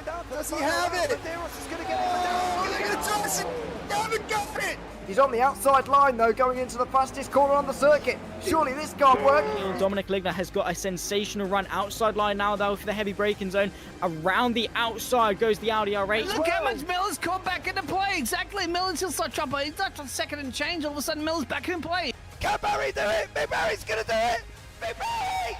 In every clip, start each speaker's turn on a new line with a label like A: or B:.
A: Does he have it?
B: He's on the outside line though, going into the fastest corner on the circuit. Surely this can't work.
C: Dominic Ligner has got a sensational run outside line now though for the heavy braking zone. Around the outside goes the Audi R8.
D: Look how much Miller's caught back into play. Exactly, Miller's still start trouble. He's not on second and change. All of a sudden Miller's back in play.
A: Can Barry do it? Big Barry's gonna do it. Big Barry!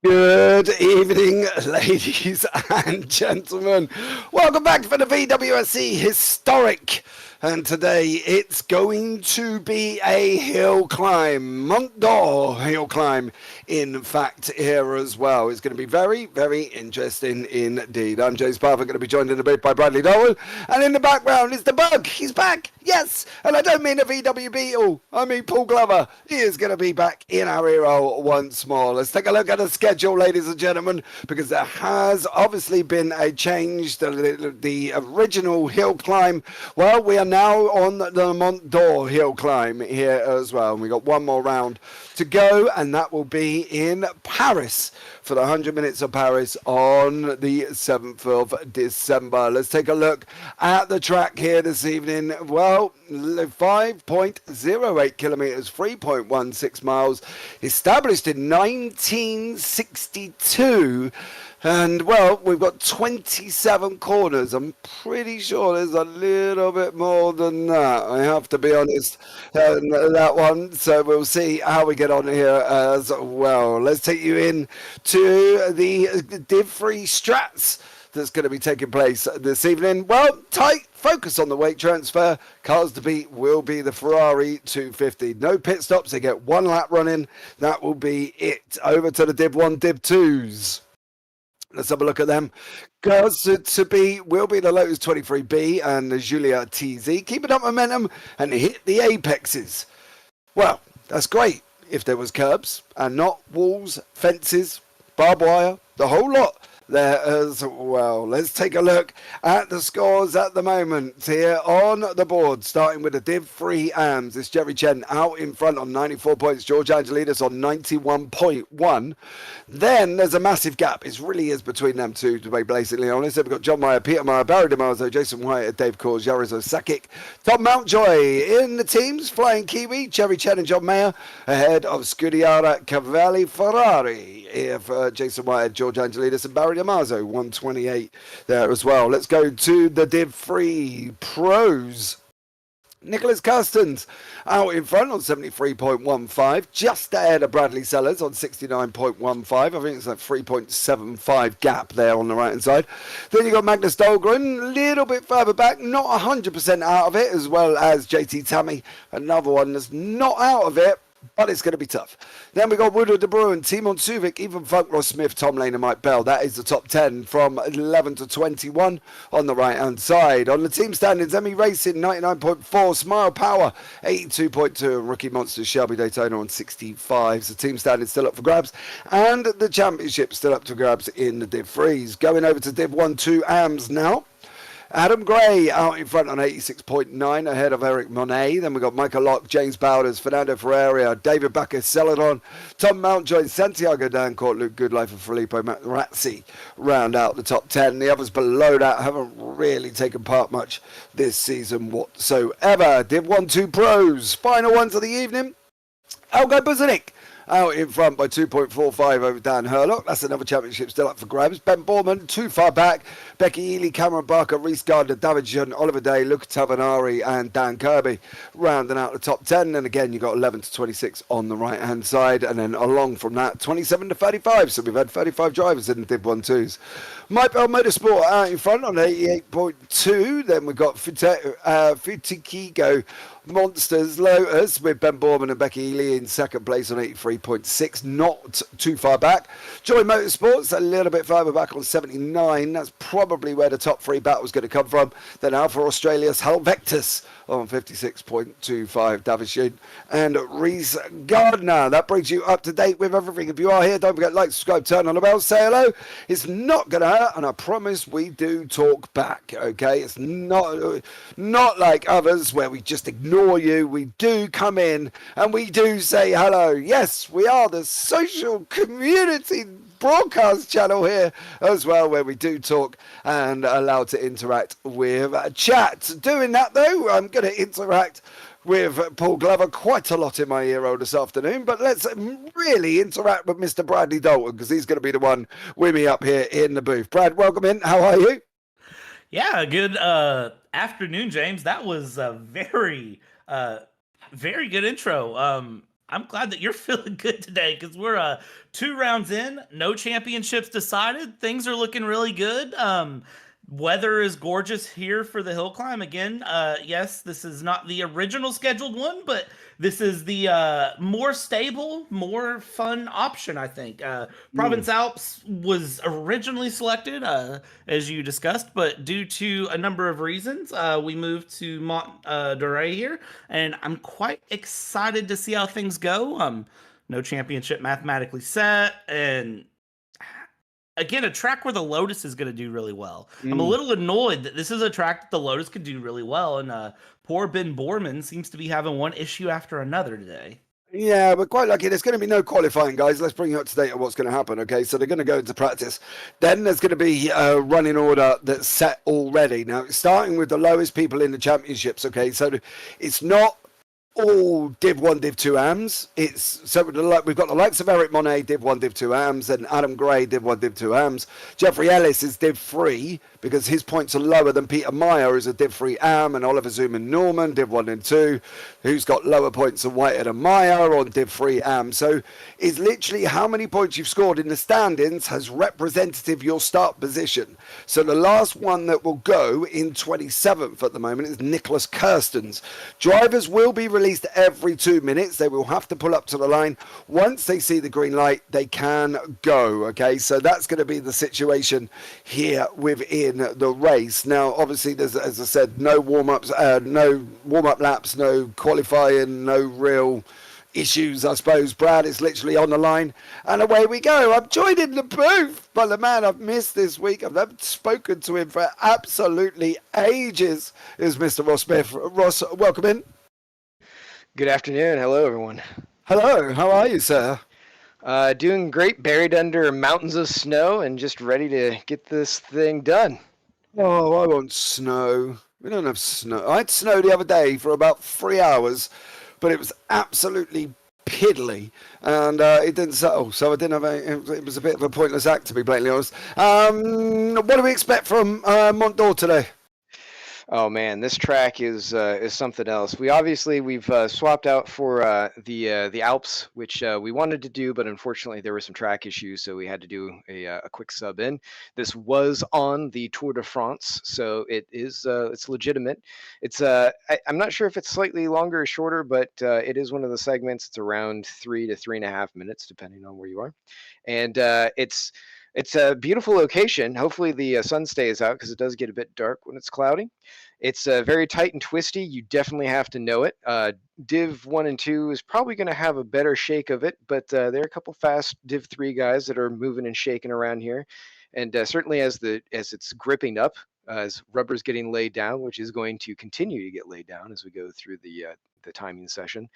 A: Good evening, ladies and gentlemen. Welcome back for the VWSC Historic. And today it's going to be a hill climb, Mont-Dore hill climb, in fact, here as well. It's going to be very, very interesting indeed. I'm James Parker, going to be joined in a bit by Bradley Dowell. And in the background is the Bug. He's back, yes. And I don't mean a VW Beetle, I mean Paul Glover. He is going to be back in our hero once more. Let's take a look at the schedule, ladies and gentlemen, because there has obviously been a change. The original hill climb, well, we are now on the Mont-Dore hill climb here as well. And we got one more round to go, and that will be in Paris for the 100 minutes of Paris on the 7th of December. Let's take a look at the track here this evening. Well, 5.08 kilometers, 3.16 miles, established in 1962. And, well, we've got 27 corners. I'm pretty sure there's a little bit more than that, I have to be honest, that one. So we'll see how we get on here as well. Let's take you in to the Div 3 Strats that's going to be taking place this evening. Well, tight focus on the weight transfer. Cars to beat will be the Ferrari 250. No pit stops. They get one lap running. That will be it. Over to the Div 1, Div 2s. Let's have a look at them. Cars to beat will be the Lotus 23B and the Giulia TZ. Keeping up momentum and hit the apexes. Well, that's great if there was curbs and not walls, fences, barbed wire, the whole lot there as well. Let's take a look at the scores at the moment here on the board, starting with the Div 3 AMS. It's Jerry Chen out in front on 94 points, George Angelidis on 91.1. Then there's a massive gap. It really is between them two, to be basically honest. We've got John Meyer, Peter Meyer, Barry DeMarzo, Jason White, Dave Coors, Yarizo Sakic, Tom Mountjoy in the teams, Flying Kiwi, Jerry Chen and John Meyer ahead of Scudiera Cavalli Ferrari here for Jason White, George Angelidis and Barry DeMarzo, 128 there as well. Let's go to the Div 3 Pros. Nicholas Custons out in front on 73.15, just ahead of Bradley Sellers on 69.15. I think it's a 3.75 gap there on the right hand side. Then you got Magnus Dahlgren a little bit further back, not 100% out of it, as well as JT Tammy, another one that's not out of it, but it's going to be tough. Then we got Woodward, De Bruin, Timon Suvik, even Funk, Ross Smith, Tom Lane and Mike Bell. That is the top 10 from 11 to 21 on the right-hand side. On the team standings, Emmy Racing, 99.4, Smile Power, 82.2, and Rookie Monsters, Shelby Daytona on 65. So team standings still up for grabs, and the championship still up for grabs in the Div 3s. Going over to Div 1, 2 AMS now. Adam Gray out in front on 86.9 ahead of Eric Monet. Then we've got Michael Locke, James Bowders, Fernando Ferreira, David Backus, Celadon, Tom Mountjoy, Santiago Dancourt, Luke Goodlife and Filippo Materazzi round out the top 10. The others below that haven't really taken part much this season whatsoever. Div 1, 2 Pros. Final ones of the evening. Elgo Buzanik out in front by 2.45 over Dan Hurlock. That's another championship still up for grabs. Ben Borman, too far back. Becky Ely, Cameron Barker, Reese Gardner, David Jun, Oliver Day, Luca Tavanari, and Dan Kirby rounding out the top 10. And again, you've got 11 to 26 on the right-hand side. And then along from that, 27 to 35. So we've had 35 drivers in the Div 1-2s. Mike Bell Motorsport out in front on 88.2. Then we've got Futikigo Monsters Lotus with Ben Borman and Becky Ely in second place on 83.6, not too far back. Joy Motorsports a little bit further back on 79. That's probably where the top three battle's going to come from. Then Alpha Australia's Helvectus on 56.25, Davison and Reese Gardner. That brings you up to date with everything. If you are here, don't forget to like, subscribe, turn on the bell, say hello. It's not going to hurt, and I promise we do talk back, okay? It's not like others where we just ignore you. We do come in and we do say hello. Yes, we are the social community broadcast channel here as well, where we do talk and allow to interact with chat. Doing that though, I'm going to interact with Paul Glover quite a lot in my ear hole this afternoon, but let's really interact with Mr. Bradley Dalton, because he's going to be the one with me up here in the booth. Brad, welcome in. How are you?
E: Yeah, good afternoon, James. That was a very good intro. I'm glad that you're feeling good today, because we're 2 rounds in, no championships decided. Things are looking really good. Weather is gorgeous here for the Hillclimb. Again, yes, this is not the original scheduled one, but this is the more stable, more fun option, I think. Provence Alps was originally selected, as you discussed, but due to a number of reasons, we moved to Mont-Dore here, and I'm quite excited to see how things go. No championship mathematically set, and again, a track where the Lotus is going to do really well. I'm a little annoyed that this is a track that the Lotus could do really well, and poor Ben Borman seems to be having one issue after another today.
A: Yeah, we're quite lucky. There's going to be no qualifying, guys. Let's bring you up to date on what's going to happen, okay? So they're going to go into practice. Then there's going to be a running order that's set already. Now, starting with the lowest people in the championships, okay? So it's not all Div 1, Div 2 AMs. We've got the likes of Eric Monet, Div 1, Div 2 AMs, and Adam Gray, Div 1, Div 2 AMs. Jeffrey Ellis is Div 3 because his points are lower than Peter Meyer, who's a Div 3 AM, and Oliver Zuman Norman, Div 1 and 2, who's got lower points than Whitehead and Meyer on Div 3 AM. So it's literally how many points you've scored in the standings has representative your start position. So the last one that will go in 27th at the moment is Nicholas Kirstens. Drivers will be released every 2 minutes. They will have to pull up to the line. Once they see the green light, they can go. Okay, so that's going to be the situation here within the race. Now, obviously, there's, as I said, no warm-ups, no warm-up laps, no qualifying, no real issues, I suppose. Brad is literally on the line, and away we go. I'm joined in the booth by the man I've missed this week. I've never spoken to him for absolutely ages, is Mr. Ross Smith. Ross, welcome in.
F: Good afternoon. Hello, everyone.
A: Hello. How are you, sir?
F: Doing great, buried under mountains of snow and just ready to get this thing done.
A: Oh, I want snow. We don't have snow. I had snow the other day for about 3 hours, but it was absolutely piddly, and it didn't settle, so I didn't have it was a bit of a pointless act, to be blatantly honest. What do we expect from Mont-Dore today?
F: Oh man, this track is something else. We've swapped out for the Alps, which we wanted to do, but unfortunately there were some track issues, so we had to do a quick sub in. This was on the Tour de France, so it's legitimate. I'm not sure if it's slightly longer or shorter, but it is one of the segments. It's around 3 to 3.5 minutes, depending on where you are, and it's a beautiful location. Hopefully the sun stays out, because it does get a bit dark when it's cloudy. It's very tight and twisty. You definitely have to know it. Div 1 and 2 is probably going to have a better shake of it, but there are a couple fast Div 3 guys that are moving and shaking around here. And certainly as it's gripping up, as rubber's getting laid down, which is going to continue to get laid down as we go through the timing session,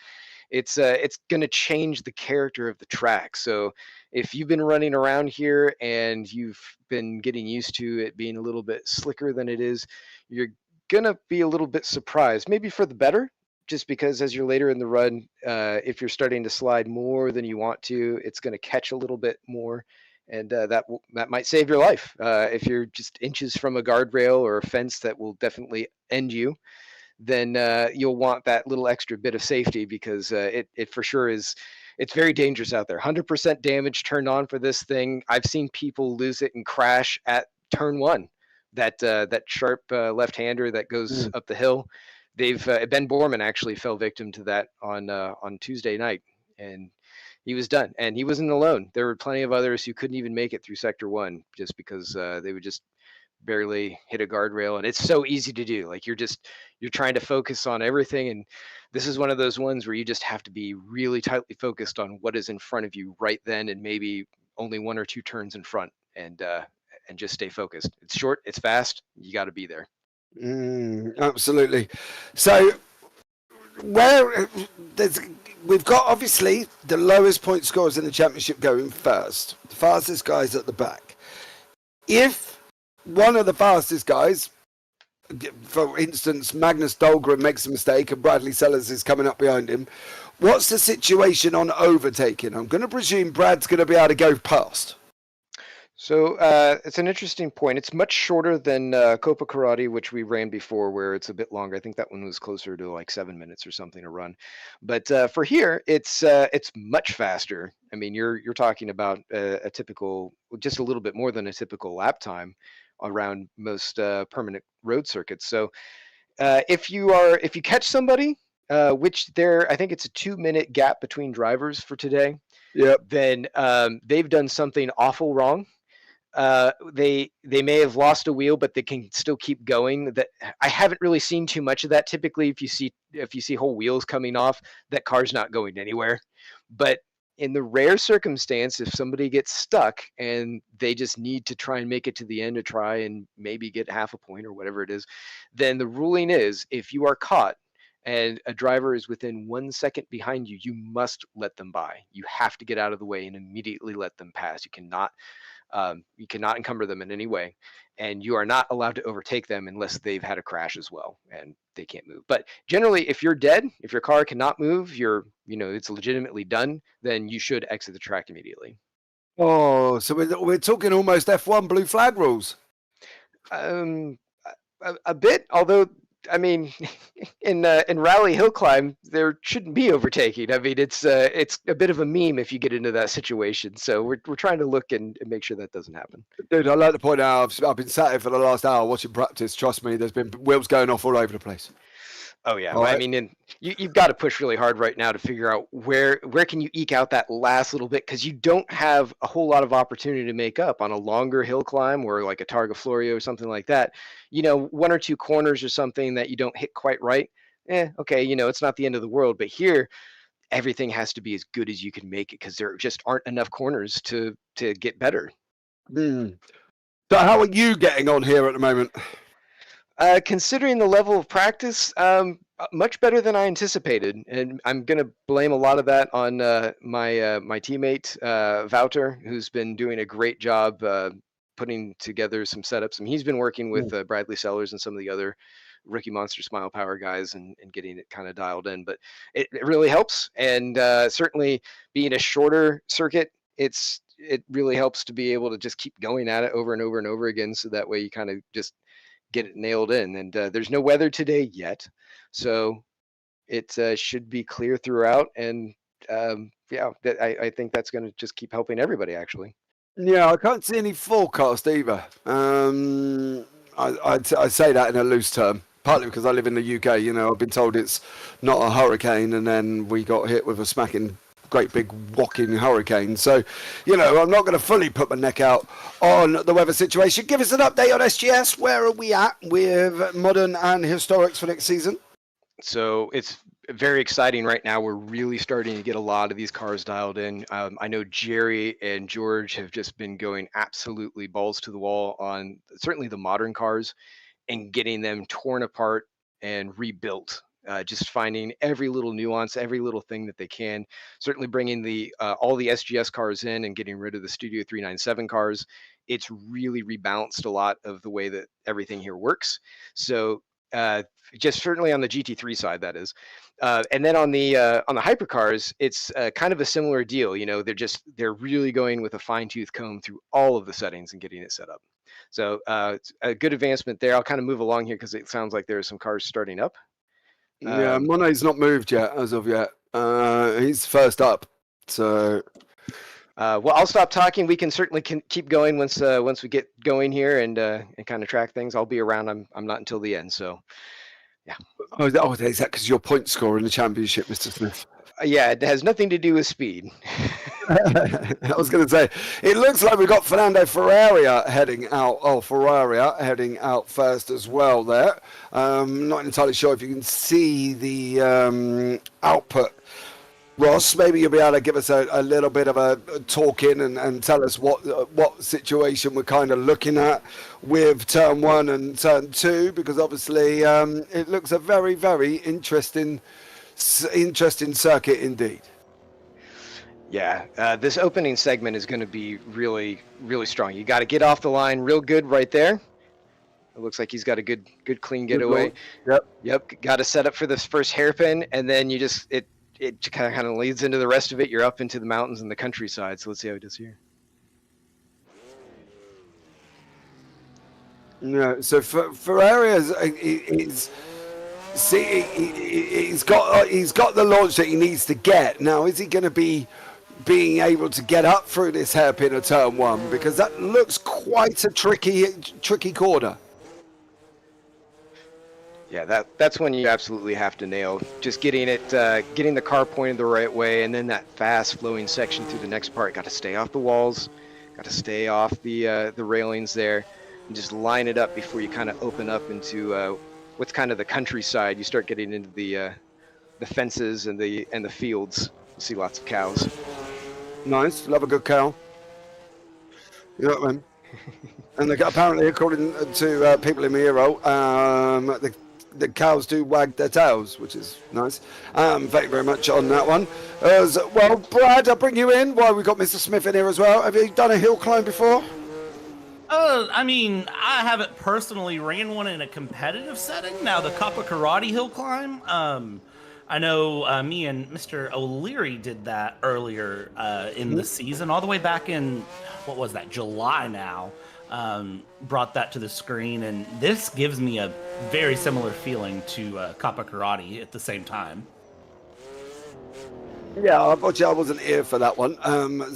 F: it's going to change the character of the track. So if you've been running around here and you've been getting used to it being a little bit slicker than it is, you're going to be a little bit surprised, maybe for the better, just because as you're later in the run, if you're starting to slide more than you want to, it's going to catch a little bit more, and that might save your life. If you're just inches from a guardrail or a fence that will definitely end you, then you'll want that little extra bit of safety, because it for sure is. It's very dangerous out there. 100% damage turned on for this thing. I've seen people lose it and crash at turn one. That sharp left-hander that goes up the hill. They've Ben Borman actually fell victim to that on Tuesday night, and he was done. And he wasn't alone. There were plenty of others who couldn't even make it through Sector 1 just because they would just barely hit a guardrail. And it's so easy to do. Like you're trying to focus on everything, and this is one of those ones where you just have to be really tightly focused on what is in front of you right then, and maybe only 1 or 2 turns in front, and just stay focused. It's short, it's fast, you got to be there.
A: Absolutely. So we've got obviously the lowest point scorers in the championship going first, the fastest guys at the back. If one of the fastest guys, for instance, Magnus Dahlgren, makes a mistake and Bradley Sellers is coming up behind him, what's the situation on overtaking? I'm going to presume Brad's going to be able to go past.
F: So it's an interesting point. It's much shorter than Copa Karate, which we ran before, where it's a bit longer. I think that one was closer to like 7 minutes or something to run. But for here, it's much faster. I mean, you're talking about a typical, just a little bit more than a typical lap time around most permanent road circuits. So if you catch somebody, which I think it's a 2-minute gap between drivers for today.
A: Yep.
F: Then they've done something awful wrong. They may have lost a wheel, but they can still keep going. That I haven't really seen too much of that. Typically, if you see whole wheels coming off, that car's not going anywhere. But in the rare circumstance, if somebody gets stuck and they just need to try and make it to the end to try and maybe get half a point or whatever it is, then the ruling is if you are caught and a driver is within 1 second behind you, you must let them by. You have to get out of the way and immediately let them pass. You cannot encumber them in any way, and you are not allowed to overtake them unless they've had a crash as well and they can't move. But generally, if you're dead, if your car cannot move, it's legitimately done, then you should exit the track immediately.
A: Oh, so we're talking almost F1 blue flag rules.
F: A bit, although I mean, in Rally Hillclimb, there shouldn't be overtaking. I mean, it's a bit of a meme if you get into that situation. So we're trying to look and make sure that doesn't happen.
A: Dude, I'd like to point out, I've been sat here for the last hour watching practice. Trust me, there's been wheels going off all over the place.
F: Oh yeah,
A: right.
F: I mean, you've got to push really hard right now to figure out where can you eke out that last little bit, because you don't have a whole lot of opportunity to make up on a longer hill climb or like a Targa Florio or something like that. 1 or 2 corners or something that you don't hit quite right. Okay, it's not the end of the world. But here, everything has to be as good as you can make it, because there just aren't enough corners to get better.
A: So how are you getting on here at the moment?
F: Considering the level of practice, much better than I anticipated, and I'm going to blame a lot of that on my teammate Wouter, who's been doing a great job putting together some setups. I mean, he's been working with Bradley Sellers and some of the other Rookie Monster Smile Power guys and getting it kind of dialed in. But it really helps, and certainly being a shorter circuit, it really helps to be able to just keep going at it over and over and over again, so that way you kind of just get it nailed in. And there's no weather today yet, so it should be clear throughout. And I think that's going to just keep helping everybody, actually.
A: Yeah, I can't see any forecast either. I say that in a loose term, partly because I live in the UK. I've been told it's not a hurricane, and then we got hit with a smacking great big walking hurricane. So, I'm not going to fully put my neck out on the weather situation. Give us an update on SGS. Where are we at with modern and historics for next season?
F: So it's very exciting right now. We're really starting to get a lot of these cars dialed in. I know Jerry and George have just been going absolutely balls to the wall on certainly the modern cars and getting them torn apart and rebuilt. Just finding every little nuance, every little thing that they can. Certainly bringing all the SGS cars in and getting rid of the Studio 397 cars. It's really rebalanced a lot of the way that everything here works. So just certainly on the GT3 side, that is. And then on the hypercars, it's kind of a similar deal. You know, they're really going with a fine-tooth comb through all of the settings and getting it set up. So it's a good advancement there. I'll kind of move along here because it sounds like there are some cars starting up.
A: Yeah, Monet's not moved yet as of yet. He's first up. So,
F: well, I'll stop talking. We can certainly keep going once we get going here and kind of track things. I'll be around. I'm not until the end. So, yeah.
A: Oh, is that because your point score in the championship, Mr. Smith?
F: Yeah, it has nothing to do with speed.
A: I was going to say, it looks like we've got Fernando Ferrari heading out. Oh, Ferrari heading out first as well there. Not entirely sure if you can see the output. Ross, maybe you'll be able to give us a little bit of a talk in and tell us what situation we're kind of looking at with turn 1 and turn 2, because obviously it looks a very, very interesting circuit indeed.
F: Yeah, this opening segment is going to be really, really strong. You got to get off the line real good right there. It looks like he's got a good clean getaway. Yep. Got to set up for this first hairpin, and then you just it kind of leads into the rest of it. You're up into the mountains and the countryside. So let's see how he does here.
A: No, so Ferrari he's got the launch that he needs to get. Now, is he going to be being able to get up through this hairpin of turn 1? Because that looks quite a tricky corner.
F: Yeah, that's when you absolutely have to nail just getting the car pointed the right way, and then that fast flowing section through the next part. Got to stay off the walls, got to stay off the railings there, and just line it up before you kind of open up into what's kind of the countryside. You start getting into the fences and the fields. You see lots of cows.
A: Nice, love a good cow. You know what I mean? And apparently, according to people in Miro, the cows do wag their tails, which is nice. Thank you very much on that one. Well, Brad, I'll bring you in while we've got Mr. Smith in here as well. Have you done a hill climb before?
E: I mean, I haven't personally ran one in a competitive setting. Now, the Kappa Karate hill climb, I know me and Mr. O'Leary did that earlier in the season, all the way back in, what was that, July now. Brought that to the screen, and this gives me a very similar feeling to Kappa Karate at the same time.
A: Yeah, unfortunately, I wasn't here for that one,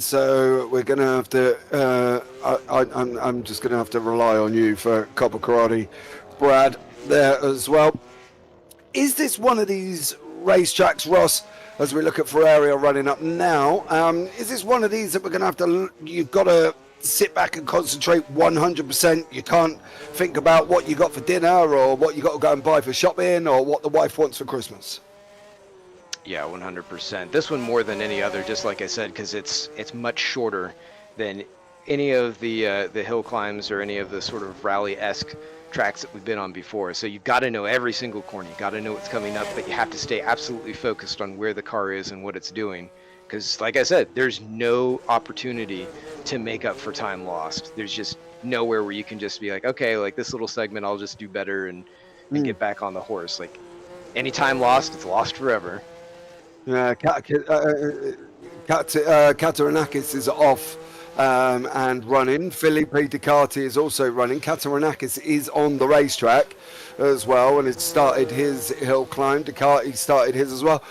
A: so we're gonna have to. I'm just gonna have to rely on you for Kappa Karate, Brad, there as well. Is this one of these racetracks, Ross? As we look at Ferrari running up now, is this one of these that we're gonna have to? You've got to sit back and concentrate 100%. You can't think about what you got for dinner or what you got to go and buy for shopping or what the wife wants for Christmas.
F: Yeah, 100%. This one more than any other, just like I said, because it's much shorter than any of the hill climbs or any of the sort of rally-esque tracks that we've been on before. So you've got to know every single corner. You got to know what's coming up, but you have to stay absolutely focused on where the car is and what it's doing. Because, like I said, there's no opportunity to make up for time lost. There's just nowhere where you can just be like, okay, like this little segment, I'll just do better and get back on the horse. Like, any time lost, it's lost forever.
A: Katarinakis is off and running. Felipe Ducati is also running. Katarinakis is on the racetrack as well, and it's started his hill climb. Ducati started his as well.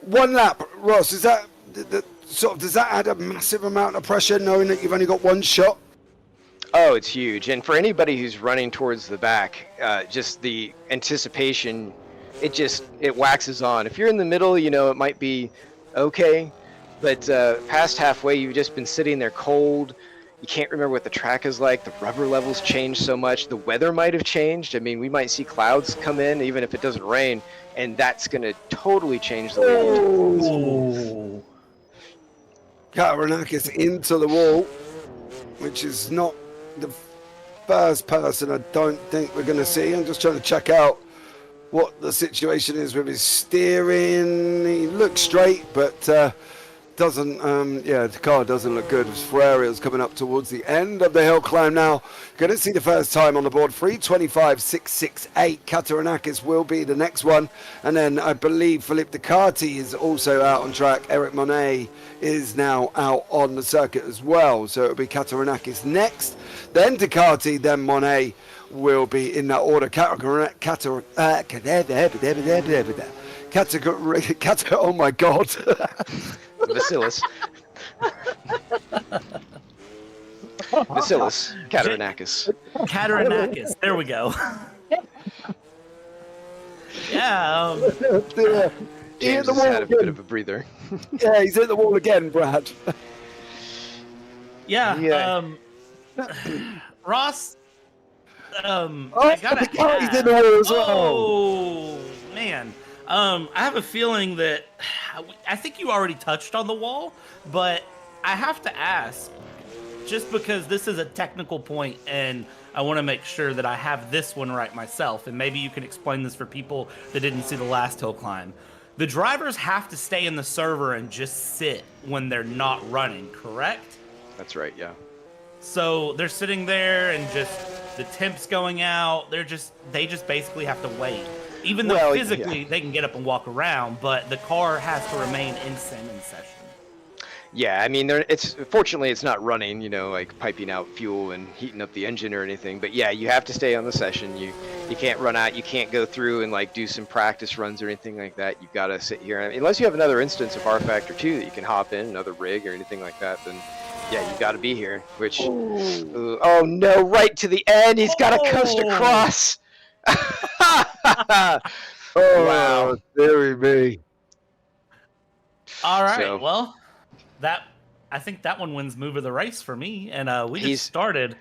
A: One lap, Ross, is that... does that add a massive amount of pressure knowing that you've only got one shot?
F: Oh, it's huge. And for anybody who's running towards the back, just the anticipation, it waxes on. If you're in the middle, it might be okay, but past halfway, you've just been sitting there cold. You can't remember what the track is like. The rubber levels changed so much. The weather might have changed. I mean, we might see clouds come in even if it doesn't rain, and that's going to totally change the way.
A: Katarinakis into the wall, which is not the first person I don't think we're going to see. I'm just trying to check out what the situation is with his steering. He looks straight, but doesn't, the car doesn't look good. Ferrari's coming up towards the end of the hill climb now. Going to see the first time on the board, 3:25.668. Katarinakis will be the next one. And then I believe Philippe Ducati is also out on track. Eric Monet is now out on the circuit as well. So it'll be Katarinakis next, then Ducati, then Monet will be in that order. Oh my God.
F: Vasilis. Vasilis. Katarinakis.
E: Katarinakis. There we go. Yeah.
F: James has had a bit of a breather.
A: Yeah, he's hit the wall again, Brad.
E: Yeah. Ross. I gotta
A: he's in the wall as well.
E: Oh man. I have a feeling that I think you already touched on the wall, but I have to ask, just because this is a technical point and I want to make sure that I have this one right myself, and maybe you can explain this for people that didn't see the last hill climb. The drivers have to stay in the server and just sit when they're not running, correct?
F: That's right, yeah.
E: So they're sitting there and just the temp's going out. They just basically have to wait. Even though physically they can get up and walk around, but the car has to remain in session.
F: Yeah, I mean, fortunately it's not running, like piping out fuel and heating up the engine or anything. But yeah, you have to stay on the session. You can't run out. You can't go through and like do some practice runs or anything like that. You've got to sit here. I mean, unless you have another instance of R Factor 2 that you can hop in, another rig or anything like that, then yeah, you've got to be here. Which, oh no, right to the end. He's got to coast across.
A: Wow, there he be.
E: All right, well, I think that one wins move of the race for me, and we just started.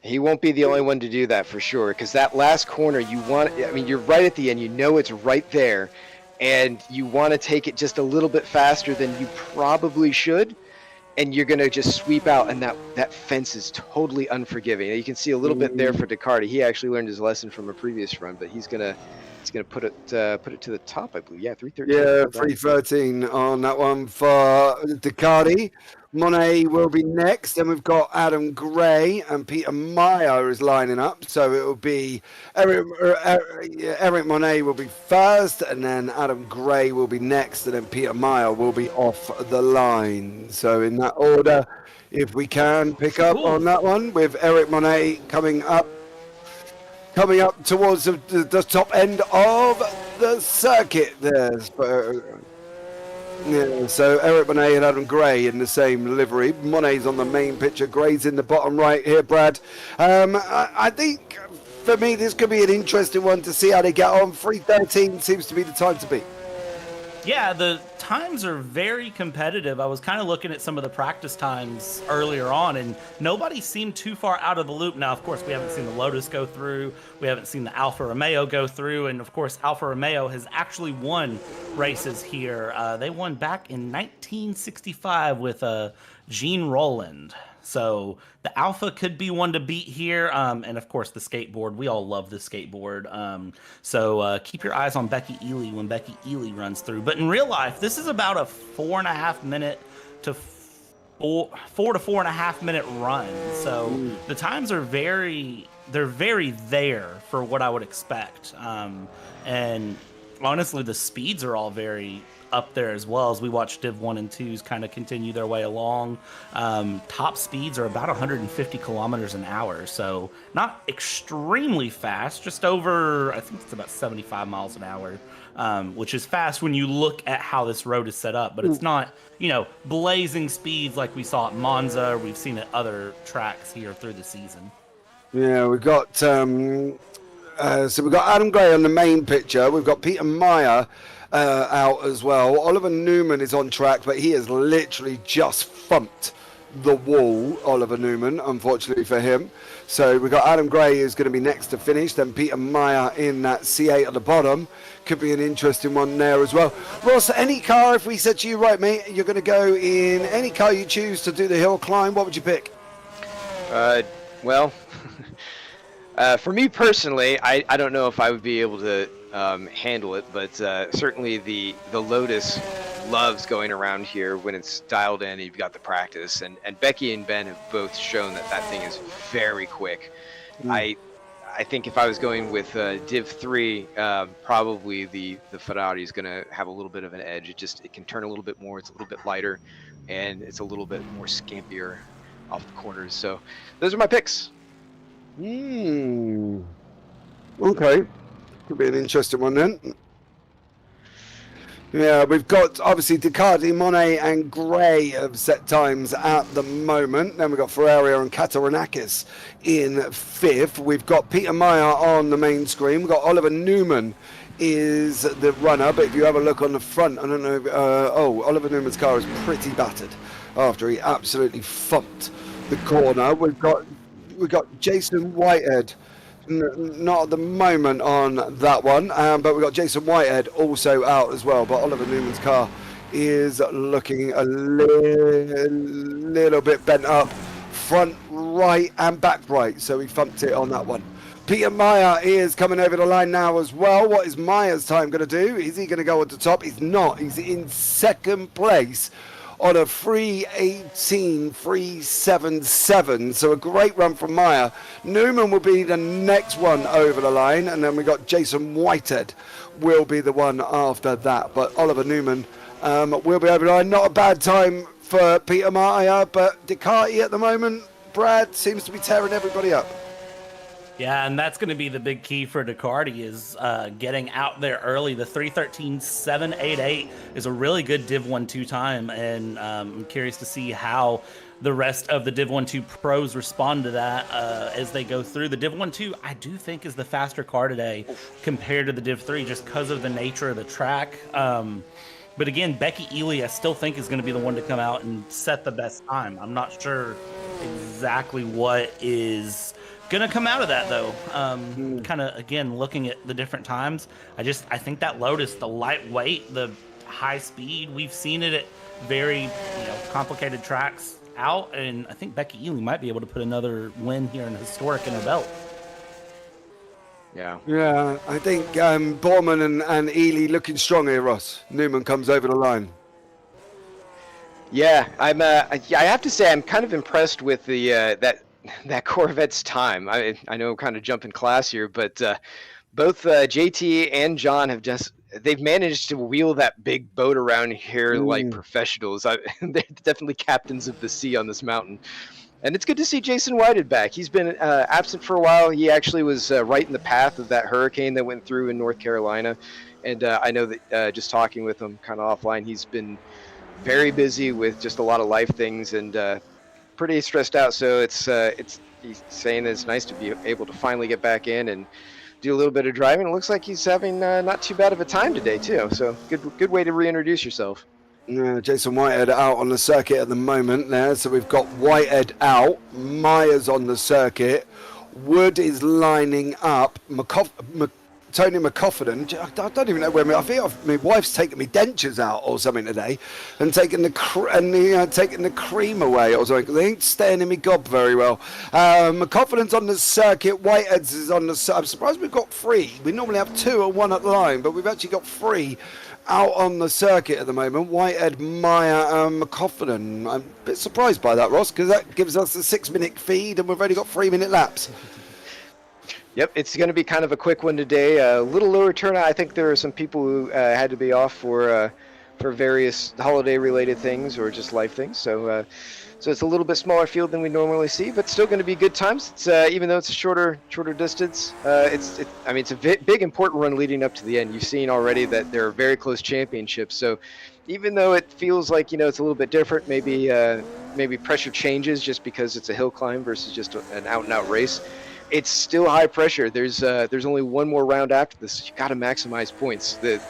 F: He won't be the only one to do that for sure, because that last corner, you're right at the end, it's right there, and you want to take it just a little bit faster than you probably should, and you're going to just sweep out, and that fence is totally unforgiving. You can see a little bit there for Ducati. He actually learned his lesson from a previous run, but he's going to put it to the top, I believe. Yeah, 313.
A: Yeah, 313 on that one for Ducati. Monet will be next. Then we've got Adam Gray and Peter Meyer is lining up. So it will be Eric Monet will be first, and then Adam Gray will be next, and then Peter Meyer will be off the line. So in that order, if we can pick up on that one, with Eric Monet coming up towards the top end of the circuit there. Yeah, so Eric Monet and Adam Gray in the same livery. Monet's on the main picture, Gray's in the bottom right here, Brad. I think, for me, this could be an interesting one to see how they get on. 3:13 seems to be the time to beat.
E: Yeah, the times are very competitive. I was kind of looking at some of the practice times earlier on, and nobody seemed too far out of the loop. Now, of course, we haven't seen the Lotus go through. We haven't seen the Alfa Romeo go through. And, of course, Alfa Romeo has actually won races here. They won back in 1965 with Gene Roland. So the Alpha could be one to beat here. And of course the skateboard, we all love the skateboard. So keep your eyes on Becky Ely when Becky Ely runs through. But in real life, this is about a 4.5 minute to 4 to 4.5 minute run. So the times are very there for what I would expect. And honestly, the speeds are all very up there as well, as we watch Div 1 and 2s kind of continue their way along. Top speeds are about 150 kilometers an hour, so not extremely fast, just over, I think it's about 75 miles an hour, which is fast when you look at how this road is set up, but it's not, blazing speeds like we saw at Monza, or we've seen at other tracks here through the season.
A: Yeah, we've got so we've got Adam Gray on the main picture. We've got Peter Meyer out as well. Oliver Newman is on track, but he has literally just thumped the wall, Oliver Newman, unfortunately for him. So we've got Adam Gray who's going to be next to finish, then Peter Meyer in that C8 at the bottom. Could be an interesting one there as well. Ross, any car, if we said to you, right mate, you're going to go in any car you choose to do the hill climb, what would you pick?
F: Well, for me personally, I don't know if I would be able to handle it, but certainly the Lotus loves going around here when it's dialed in and you've got the practice. And Becky and Ben have both shown that thing is very quick. I think if I was going with Div 3, probably the Ferrari is going to have a little bit of an edge. It can turn a little bit more. It's a little bit lighter, and it's a little bit more scampier off the corners. So those are my picks.
A: Okay, could be an interesting one then. Yeah, we've got obviously Ducati, Monet and Gray have set times at the moment. Then we've got Ferrari and Katarinakis in 5th. We've got Peter Meyer on the main screen. We've got Oliver Newman is the runner, but if you have a look on the front, I don't know if, Oliver Newman's car is pretty battered after he absolutely thumped the corner. We've got Jason Whitehead. Not at the moment on that one, but we've got Jason Whitehead also out as well. But Oliver Newman's car is looking a little bit bent up, front right and back right, so he thumped it on that one. Peter Meyer is coming over the line now as well. What is Meyer's time going to do? Is he going to go at the top? He's not. He's in 2nd place on a 3:18.377, so a great run from Meyer. Newman will be the next one over the line, and then we got Jason Whitehead will be the one after that. But Oliver Newman will be over the line. Not a bad time for Peter Meyer, but Ducati at the moment, Brad, seems to be tearing everybody up.
E: Yeah, and that's going to be the big key for Ducati is getting out there early. The 3:13.788 is a really good Div 1-2 time, and I'm curious to see how the rest of the Div 1-2 pros respond to that as they go through. The Div 1-2, I do think, is the faster car today compared to the Div 3 just because of the nature of the track. But again, Becky Ely, I still think, is going to be the one to come out and set the best time. I'm not sure exactly what is gonna come out of that though. Kind of again looking at the different times, I think that Lotus, the lightweight, the high speed, we've seen it at very complicated tracks out, and I think Becky Ely might be able to put another win here in historic in her belt.
A: Yeah, I think Borman and Ely looking strong here, Ross. Newman comes over the line.
F: Yeah, I have to say I'm kind of impressed with the that Corvette's time. I know I'm kind of jumping class here, but both JT and John they've managed to wheel that big boat around here like professionals. They're definitely captains of the sea on this mountain. And it's good to see Jason Whitehead back. He's been absent for a while. He actually was right in the path of that hurricane that went through in North Carolina. And I know that just talking with him kind of offline, he's been very busy with just a lot of life things and pretty stressed out. So he's saying that it's nice to be able to finally get back in and do a little bit of driving. It looks like he's having not too bad of a time today too. So good way to reintroduce yourself.
A: Jason Whitehead out on the circuit at the moment there. So we've got Whitehead out, Myers on the circuit, Wood is lining up, Tony McCoffin, I don't even know where I think my wife's taking me dentures out or something today, and taking the cream away or something. They ain't staying in me gob very well. McCoffin's on the circuit. Whitehead's is on the. I'm surprised we've got 3. We normally have 2 and 1 at the line, but we've actually got 3 out on the circuit at the moment. Whitehead, Meyer, and McCoffin. I'm a bit surprised by that, Ross, because that gives us a 6-minute feed, and we've only got 3-minute laps.
F: Yep, it's going to be kind of a quick one today. A little lower turnout. I think there are some people who had to be off for various holiday-related things or just life things. So it's a little bit smaller field than we normally see, but still going to be good times. It's even though it's a shorter distance. It's a big important run leading up to the end. You've seen already that there are very close championships. So even though it feels like it's a little bit different, maybe pressure changes just because it's a hill climb versus just an out-and-out race. It's still high pressure. There's only one more round after this. You got to maximize points. The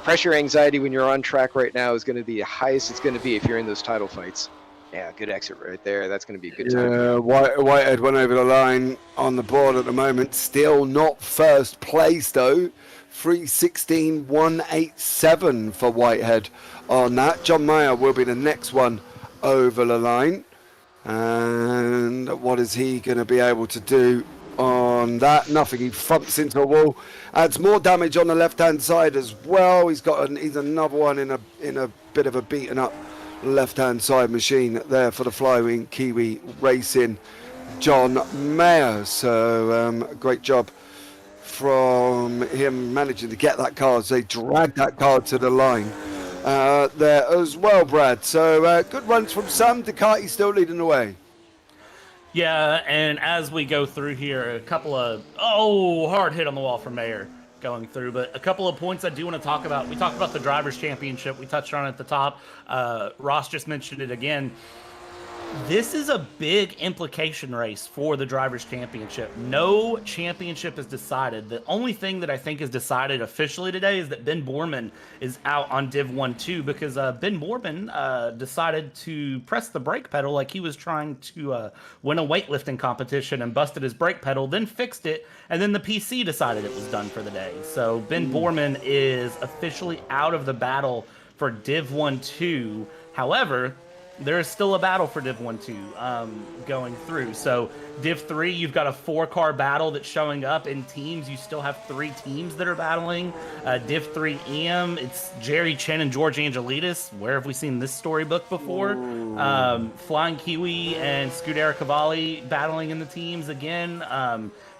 F: pressure anxiety when you're on track right now is going to be the highest it's going to be if you're in those title fights. Yeah, good exit right there. That's going to be a good time.
A: Yeah, Whitehead went over the line on the board at the moment. Still not first place though. 3:16.187 for Whitehead on that. John Mayer will be the next one over the line. And what is he going to be able to do on that? Nothing. He thumps into a wall, adds more damage on the left hand side as well. He's another one in a bit of a beaten up left-hand side machine there for the Flywing Kiwi Racing John Mayer. So great job from him managing to get that car as they dragged that car to the line there as well, Brad. So good runs from Sam. Ducati still leading the way.
E: Yeah, and as we go through here, a couple of hard hit on the wall from Mayer going through, but a couple of points I do want to talk about. We talked about the Drivers' Championship. We touched on it at the top. Ross just mentioned it again. This is a big implication race for the Drivers' Championship. No championship is decided. The only thing that I think is decided officially today is that Ben Borman is out on Div 1-2 because Ben Borman decided to press the brake pedal like he was trying to win a weightlifting competition and busted his brake pedal, then fixed it, and then the PC decided it was done for the day. So Ben Borman is officially out of the battle for Div 1-2. However, there is still a battle for Div 1-2 going through. So Div 3, you've got a 4-car battle that's showing up in teams. You still have 3 teams that are battling. Div 3M, it's Jerry Chen and George Angelides. Where have we seen this storybook before? Flying Kiwi and Scudero Cavalli battling in the teams again.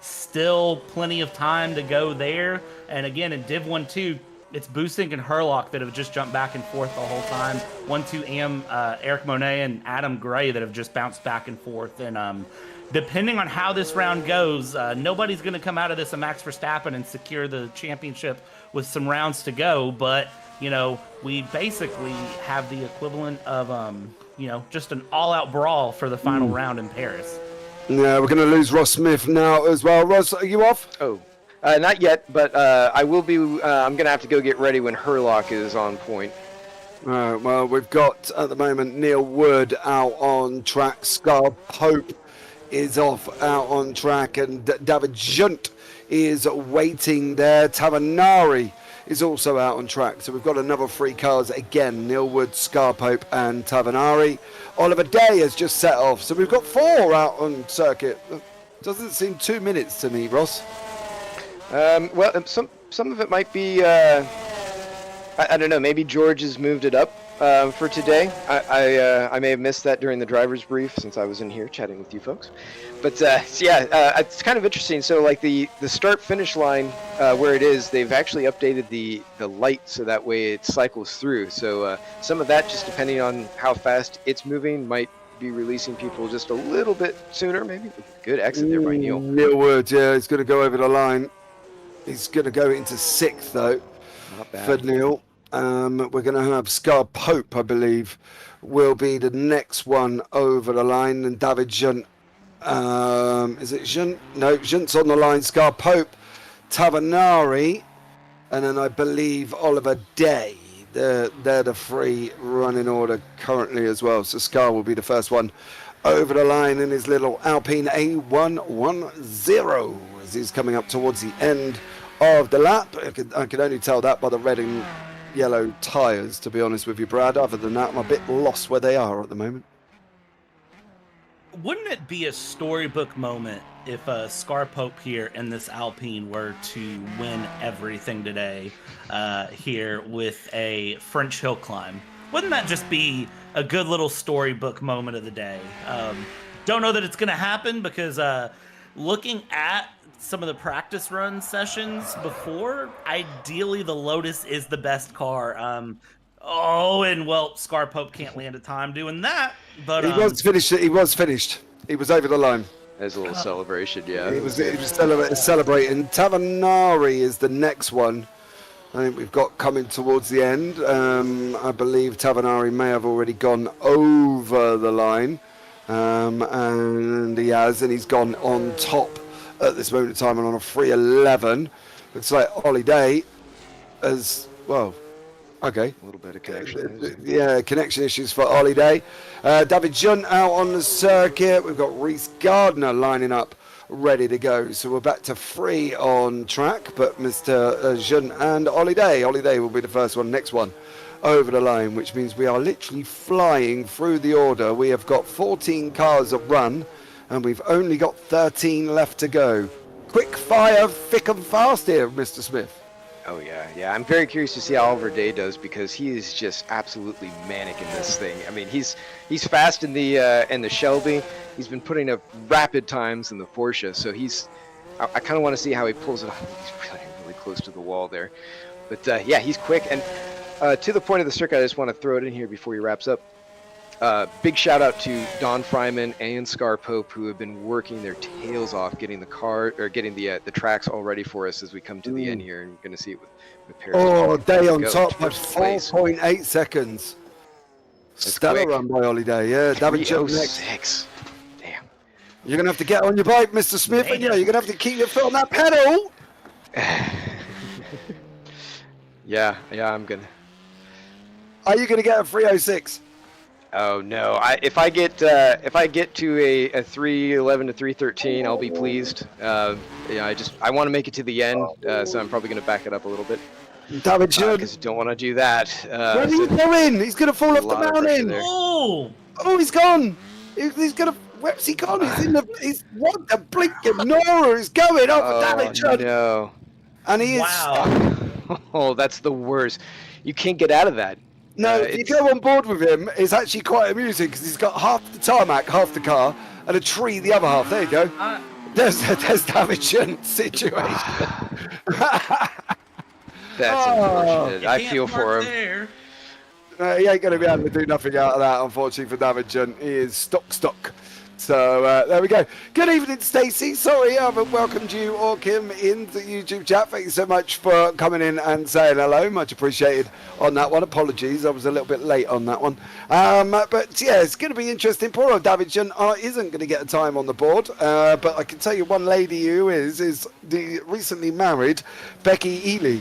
E: Still plenty of time to go there. And again, in Div 1-2, it's Boosink and Herlock that have just jumped back and forth the whole time. 1-2M, Eric Monet and Adam Gray that have just bounced back and forth. And depending on how this round goes, nobody's going to come out of this a Max Verstappen and secure the championship with some rounds to go. But, you know, we basically have the equivalent of, you know, just an all-out brawl for the final round in Paris.
A: Yeah, we're going to lose Ross Smith now as well. Ross, are you off?
F: Oh. Not yet, but I will be. I'm going to have to go get ready when Herlock is on point.
A: Well, we've got at the moment Neil Wood out on track. Scar Pope is off out on track, and David Junt is waiting there. Tavanari is also out on track. So we've got another 3 cars again: Neil Wood, Scar Pope, and Tavanari. Oliver Day has just set off, so we've got 4 out on circuit. Doesn't seem 2 minutes to me, Ross.
F: Well, some of it might be, I don't know, maybe George has moved it up for today. I may have missed that during the driver's brief since I was in here chatting with you folks. But it's kind of interesting. So like the start-finish line where it is, they've actually updated the light so that way it cycles through. So some of that, just depending on how fast it's moving, might be releasing people just a little bit sooner, maybe. Good exit there by Neil.
A: Neil Wood, yeah, he's going to go over the line. He's going to go into 6th, though, for Neil. We're going to have Scar Pope, I believe, will be the next one over the line. And David Junt, is it Junt? No, Junt's on the line. Scar Pope, Tavanari, and then I believe Oliver Day. They're the 3 running order currently as well. So Scar will be the first one over the line in his little Alpine A110 as he's coming up towards the end of the lap. I can only tell that by the red and yellow tyres, to be honest with you, Brad. Other than that, I'm a bit lost where they are at the moment.
E: Wouldn't it be a storybook moment if Scar Pope here in this Alpine were to win everything today here with a French hill climb? Wouldn't that just be a good little storybook moment of the day? Don't know that it's going to happen because looking at some of the practice run sessions before, ideally the Lotus is the best car. Scar Pope can't land a time doing that. But
A: he was finished. He was finished. He was over the line.
F: There's a little celebration, yeah.
A: He was celebrating. Tavanari is the next one. I think we've got coming towards the end. I believe Tavanari may have already gone over the line. And he has, and he's gone on top at this moment in time and on a 3:11. Looks like Ollie Day as well. Okay.
F: A little bit of connection.
A: Yeah, connection issues for Ollie Day. David Junt out on the circuit. We've got Reese Gardner lining up, ready to go. So we're back to 3 on track, but Mr. Junt and Ollie Day. Ollie Day will be the first one, next one over the line, which means we are literally flying through the order. We have got 14 cars of run, and we've only got 13 left to go. Quick fire, thick and fast here, Mr. Smith.
F: Oh yeah. I'm very curious to see how Oliver Day does because he is just absolutely manic in this thing. I mean, he's fast in the Shelby. He's been putting up rapid times in the Porsche, so I kind of want to see how he pulls it off. He's really close to the wall there, but yeah, he's quick. And to the point of the circuit, I just want to throw it in here before he wraps up. Big shout out to Don Fryman and Scar Pope, who have been working their tails off getting the tracks all ready for us as we come to the end here, and we're going to see it with Paris.
A: Oh, Day on top by
F: First place.
A: 4.8 seconds.
F: That's
A: Stellar
F: quick.
A: run by Ollie Day. Yeah, David Jones next.
F: 306. Damn.
A: You're going to have to get on your bike, Mr. Smith, and you're going to have to keep your foot on that pedal.
F: Yeah, I'm gonna.
A: Are you going to get a 306?
F: Oh no! If I get to a 311 to 313, I'll be pleased. Yeah, I want to make it to the end, so I'm probably going to back it up a little bit.
A: David should.
F: Because I don't want to do that.
A: Where are you going? He's going to fall off the mountain.
E: Oh,
A: He's gone. He's going to. Where's he gone? He's in the. What the blinking Nora is going off of David Judd.
F: No!
A: And he is.
E: wow.
F: Oh, that's the worst. You can't get out of that.
A: No, if you go on board with him, it's actually quite amusing because he's got half the tarmac, half the car, and a tree the other half. There you go. There's David Judd's situation.
F: That's unfortunate.
E: You
F: I
E: can't
F: feel for
E: park
F: him.
E: there.
A: He ain't going to be able to do nothing out of that, unfortunately, for David Judd. He is stock. So there we go. Good evening, Stacey. Sorry I haven't welcomed you or Kim in the YouTube chat. Thank you so much for coming in and saying hello. Much appreciated on that one. Apologies, I was a little bit late on that one. But yeah, it's going to be interesting. Poor old David Judd isn't going to get a time on the board. But I can tell you one lady who is the recently married Becky Ely,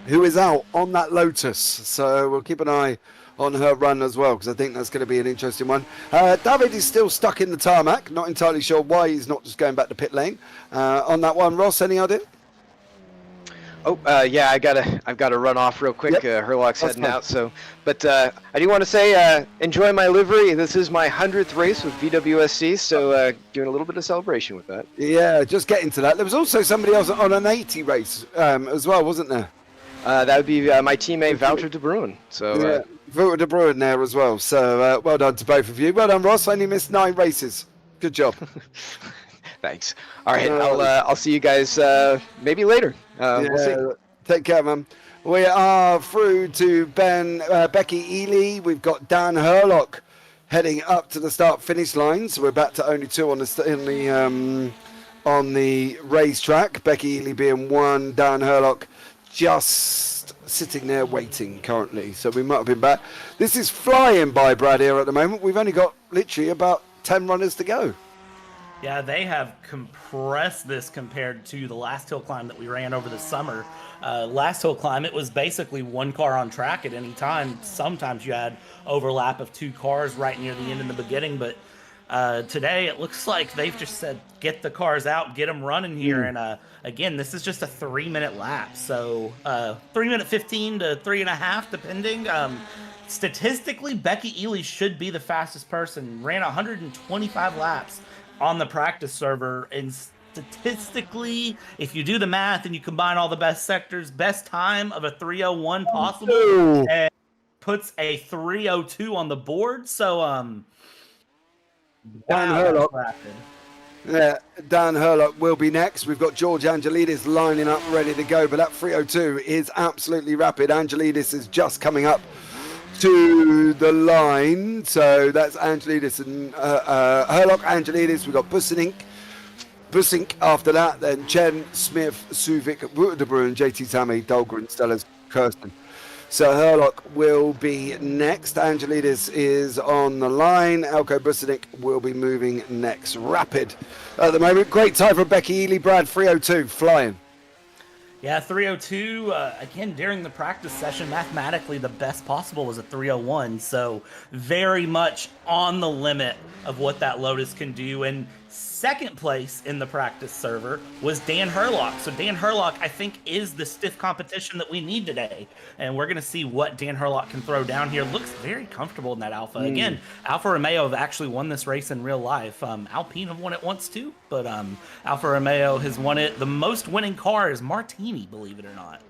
A: who is out on that Lotus. So we'll keep an eye on her run as well, because I think that's going to be an interesting one. David is still stuck in the tarmac. Not entirely sure why he's not just going back to pit lane on that one. Ross, any idea?
F: Oh, yeah, I've got to run off real quick.
A: Yep.
F: Herlock's
A: That's
F: heading
A: fine.
F: out. So, but I do want to say, enjoy my livery. This is my 100th race with VWSC, so doing a little bit of celebration with that.
A: Yeah, just getting to that. There was also somebody else on an 80 race as well, wasn't there?
F: That would be my teammate Wouter de Bruin. So.
A: Yeah, Wouter de Bruin there as well. So well done to both of you. Well done, Ross. Only missed 9 races. Good job.
F: Thanks. All right, I'll see you guys maybe later. We'll see.
A: Take care, man. We are through to Becky Ely. We've got Dan Herlock heading up to the start-finish line. So we're back to only 2 on the racetrack. Becky Ely being 1, Dan Herlock just sitting there waiting currently. So we might have been back. This is flying by, Brad, here at the moment. We've only got literally about 10 runners to go.
E: Yeah, they have compressed this compared to the last hill climb that we ran over the summer. Last hill climb, it was basically 1 car on track at any time. Sometimes you had overlap of 2 cars right near the end in the beginning, but today it looks like they've just said, get the cars out, get them running here. And again, this is just a 3-minute lap. So 3 minute 15 to 3.5, depending. Statistically, Becky Ely should be the fastest person. Ran 125 laps on the practice server, and statistically, if you do the math and you combine all the best sectors, best time of a 3:01 possible, and puts a 3:02 on the board. So
A: Dan Herlock. Yeah, Dan Herlock will be next. We've got George Angelidis lining up ready to go, but that 3:02 is absolutely rapid. Angelidis is just coming up to the line, so that's Angelidis and Herlock, Angelidis. We've got Bussink after that, then Chen, Smith, Suvik, Wouter de Bruin, JT Sammy, Dahlgren, Stellers, Kirsten. So Herlock will be next. Angelidis is on the line. Elko Bussink will be moving next. Rapid at the moment. Great time for Becky Ely. Brad, 3:02, flying.
E: Yeah, 3:02, again, during the practice session, mathematically, the best possible was a 3:01. So very much on the limit of what that Lotus can do. And second place in the practice server was Dan Herlock. So Dan Herlock, I think, is the stiff competition that we need today. And we're going to see what Dan Herlock can throw down here. Looks very comfortable in that Alpha. Again, Alfa Romeo have actually won this race in real life. Alpine have won it once too, but Alfa Romeo has won it. The most winning car is Martini, believe it or not.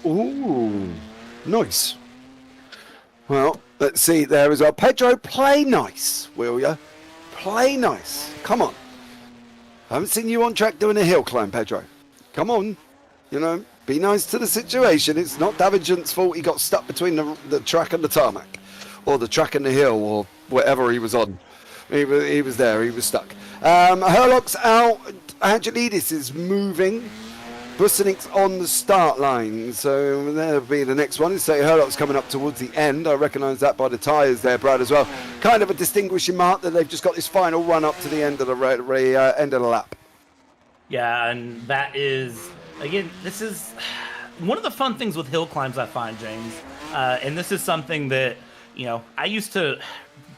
A: Ooh, nice. Well, let's see there as well. Pedro, play nice, will you? Play nice. Come on. I haven't seen you on track doing a hill climb, Pedro. Come on. You know, be nice to the situation. It's not Davigent's fault he got stuck between the track and the tarmac. Or the track and the hill, or whatever he was on. He was there. He was stuck. Herlock's out. Angelidis is moving. Busenik's on the start line, so there'll be the next one. So Herlock's coming up towards the end. I recognise that by the tyres there, Brad, as well. Kind of a distinguishing mark that they've just got this final run up to the end of the end of the lap.
E: Yeah, and that is, again, this is one of the fun things with hill climbs, I find, James. And this is something that, you know, I used to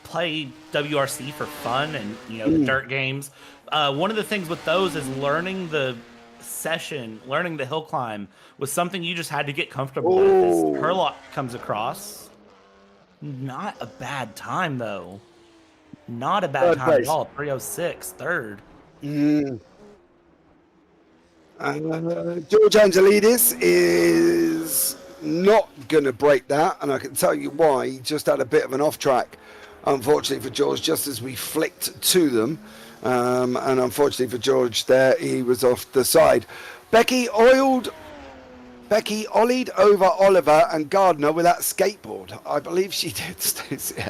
E: play WRC for fun and, you know, the dirt games. One of the things with those is learning the session, learning the hill climb was something you just had to get comfortable with. As Herlock comes across, not a bad time though. Not a bad time at all. 306, third.
A: George Angelidis is not going to break that, and I can tell you why. He just had a bit of an off track, unfortunately for George, just as we flicked to them. And unfortunately for George there, he was off the side. Becky ollied over Oliver and Gardner with that skateboard. I believe she did, Stacey.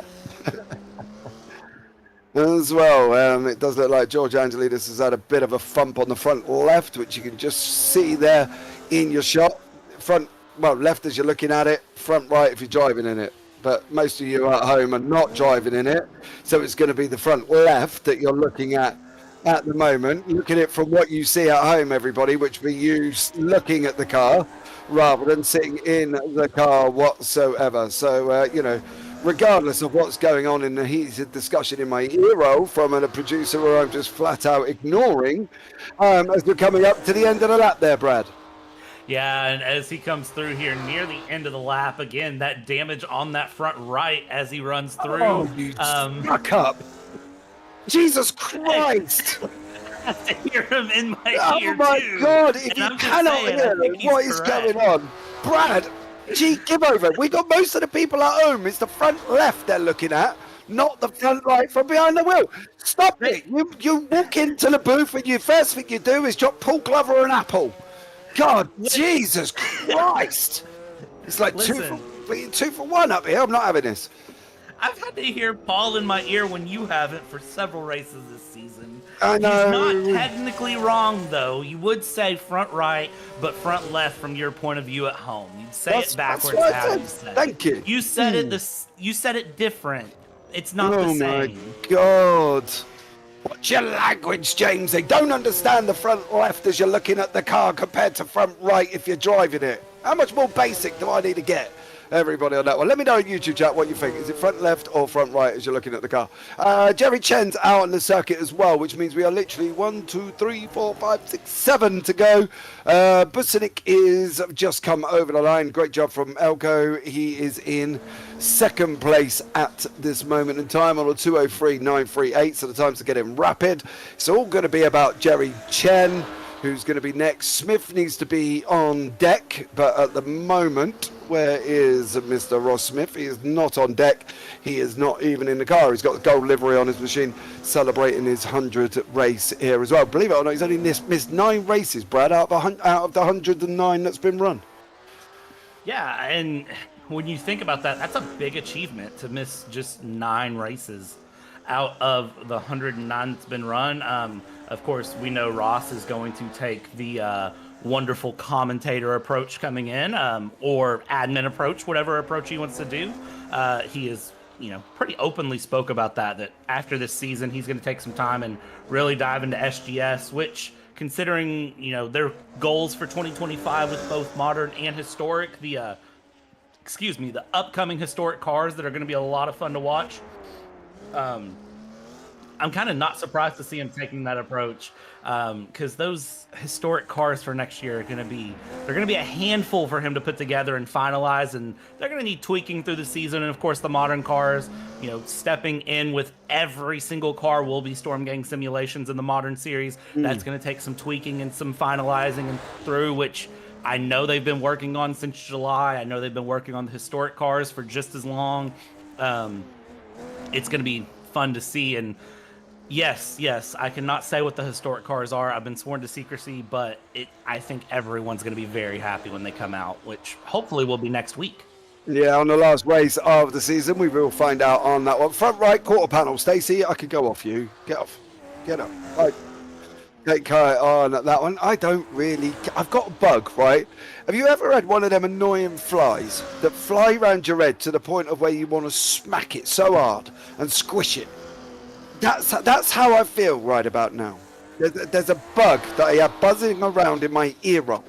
A: As well, it does look like George Angelidis has had a bit of a thump on the front left, which you can just see there in your shot. Front, well, left as you're looking at it, front right if you're driving in it. But most of you at home are not driving in it, so it's going to be the front left that you're looking at the moment. Look at it from what you see at home, everybody, which be you looking at the car rather than sitting in the car whatsoever. So, you know, regardless of what's going on in the heated discussion in my ear from a producer who I'm just flat out ignoring, as we're coming up to the end of the lap there, Brad.
E: Yeah, and as he comes through here near the end of the lap, again, that damage on that front right as he runs through.
A: Oh, you stuck up. Jesus Christ.
E: I have to hear him in my ear,
A: Oh, my
E: too.
A: God. If
E: And
A: you
E: I'm just
A: cannot
E: saying,
A: hear
E: I think
A: what
E: he's
A: is
E: correct.
A: going on. Brad, gee, give over. We got most of the people at home. It's the front left they're looking at, not the front right from behind the wheel. Stop it. You walk into the booth and the first thing you do is drop Paul Glover an apple. God, Jesus Christ! It's like two for one up here. I'm not having this.
E: I've had to hear Paul in my ear when you haven't for several races this season.
A: I know.
E: He's not technically wrong, though. You would say front right, but front left from your point of view at home. You'd say it backwards.
A: That's what I
E: how
A: said.
E: you said it.
A: Thank you.
E: You said it. You said it different. It's not the
A: Oh
E: same.
A: my God. What's your language, James? They don't understand the front left as you're looking at the car compared to front right if you're driving it. How much more basic do I need to get? Everybody on that one. Let me know in YouTube chat what you think. Is it front left or front right as you're looking at the car? Jerry Chen's out on the circuit as well, which means we are literally 1, 2, 3, 4, 5, 6, 7 to go. Busenik is just come over the line. Great job from Elko. He is in second place at this moment in time on a 2:03.938, so the times to get him rapid. It's all going to be about Jerry Chen, who's going to be next. Smith needs to be on deck, but at the moment, where is Mr. Ross Smith? He is not on deck. He is not even in the car. He's got the gold livery on his machine, celebrating his 100th race here as well. Believe it or not, he's only missed 9 races, Brad, out of the 109 that's been run.
E: Yeah, and when you think about that, that's a big achievement to miss just 9 races out of the 109 that's been run. Of course, we know Ross is going to take the wonderful commentator approach coming in, or admin approach, whatever approach he wants to do. He is, pretty openly spoke about that after this season, he's going to take some time and really dive into SGS, which, considering, their goals for 2025 with both modern and historic, the upcoming historic cars that are going to be a lot of fun to watch. I'm kind of not surprised to see him taking that approach, because those historic cars for next year are going to be a handful for him to put together and finalize, and they're going to need tweaking through the season. And of course, the modern cars, stepping in with every single car will be Storm Gang simulations in the modern series. That's going to take some tweaking and some finalizing and through, which I know they've been working on since July. I know they've been working on the historic cars for just as long. It's going to be fun to see. And yes, I cannot say what the historic cars are. I've been sworn to secrecy, but I think everyone's going to be very happy when they come out, which hopefully will be next week.
A: Yeah, on the last race of the season, we will find out on that one. Front right quarter panel, Stacey, I could go off you. Get off. Get up. Right. Take care on that one. I don't really... I've got a bug, right? Have you ever had one of them annoying flies that fly around your head to the point of where you want to smack it so hard and squish it? That's how I feel right about now. There's a bug that I have buzzing around in my ear roll.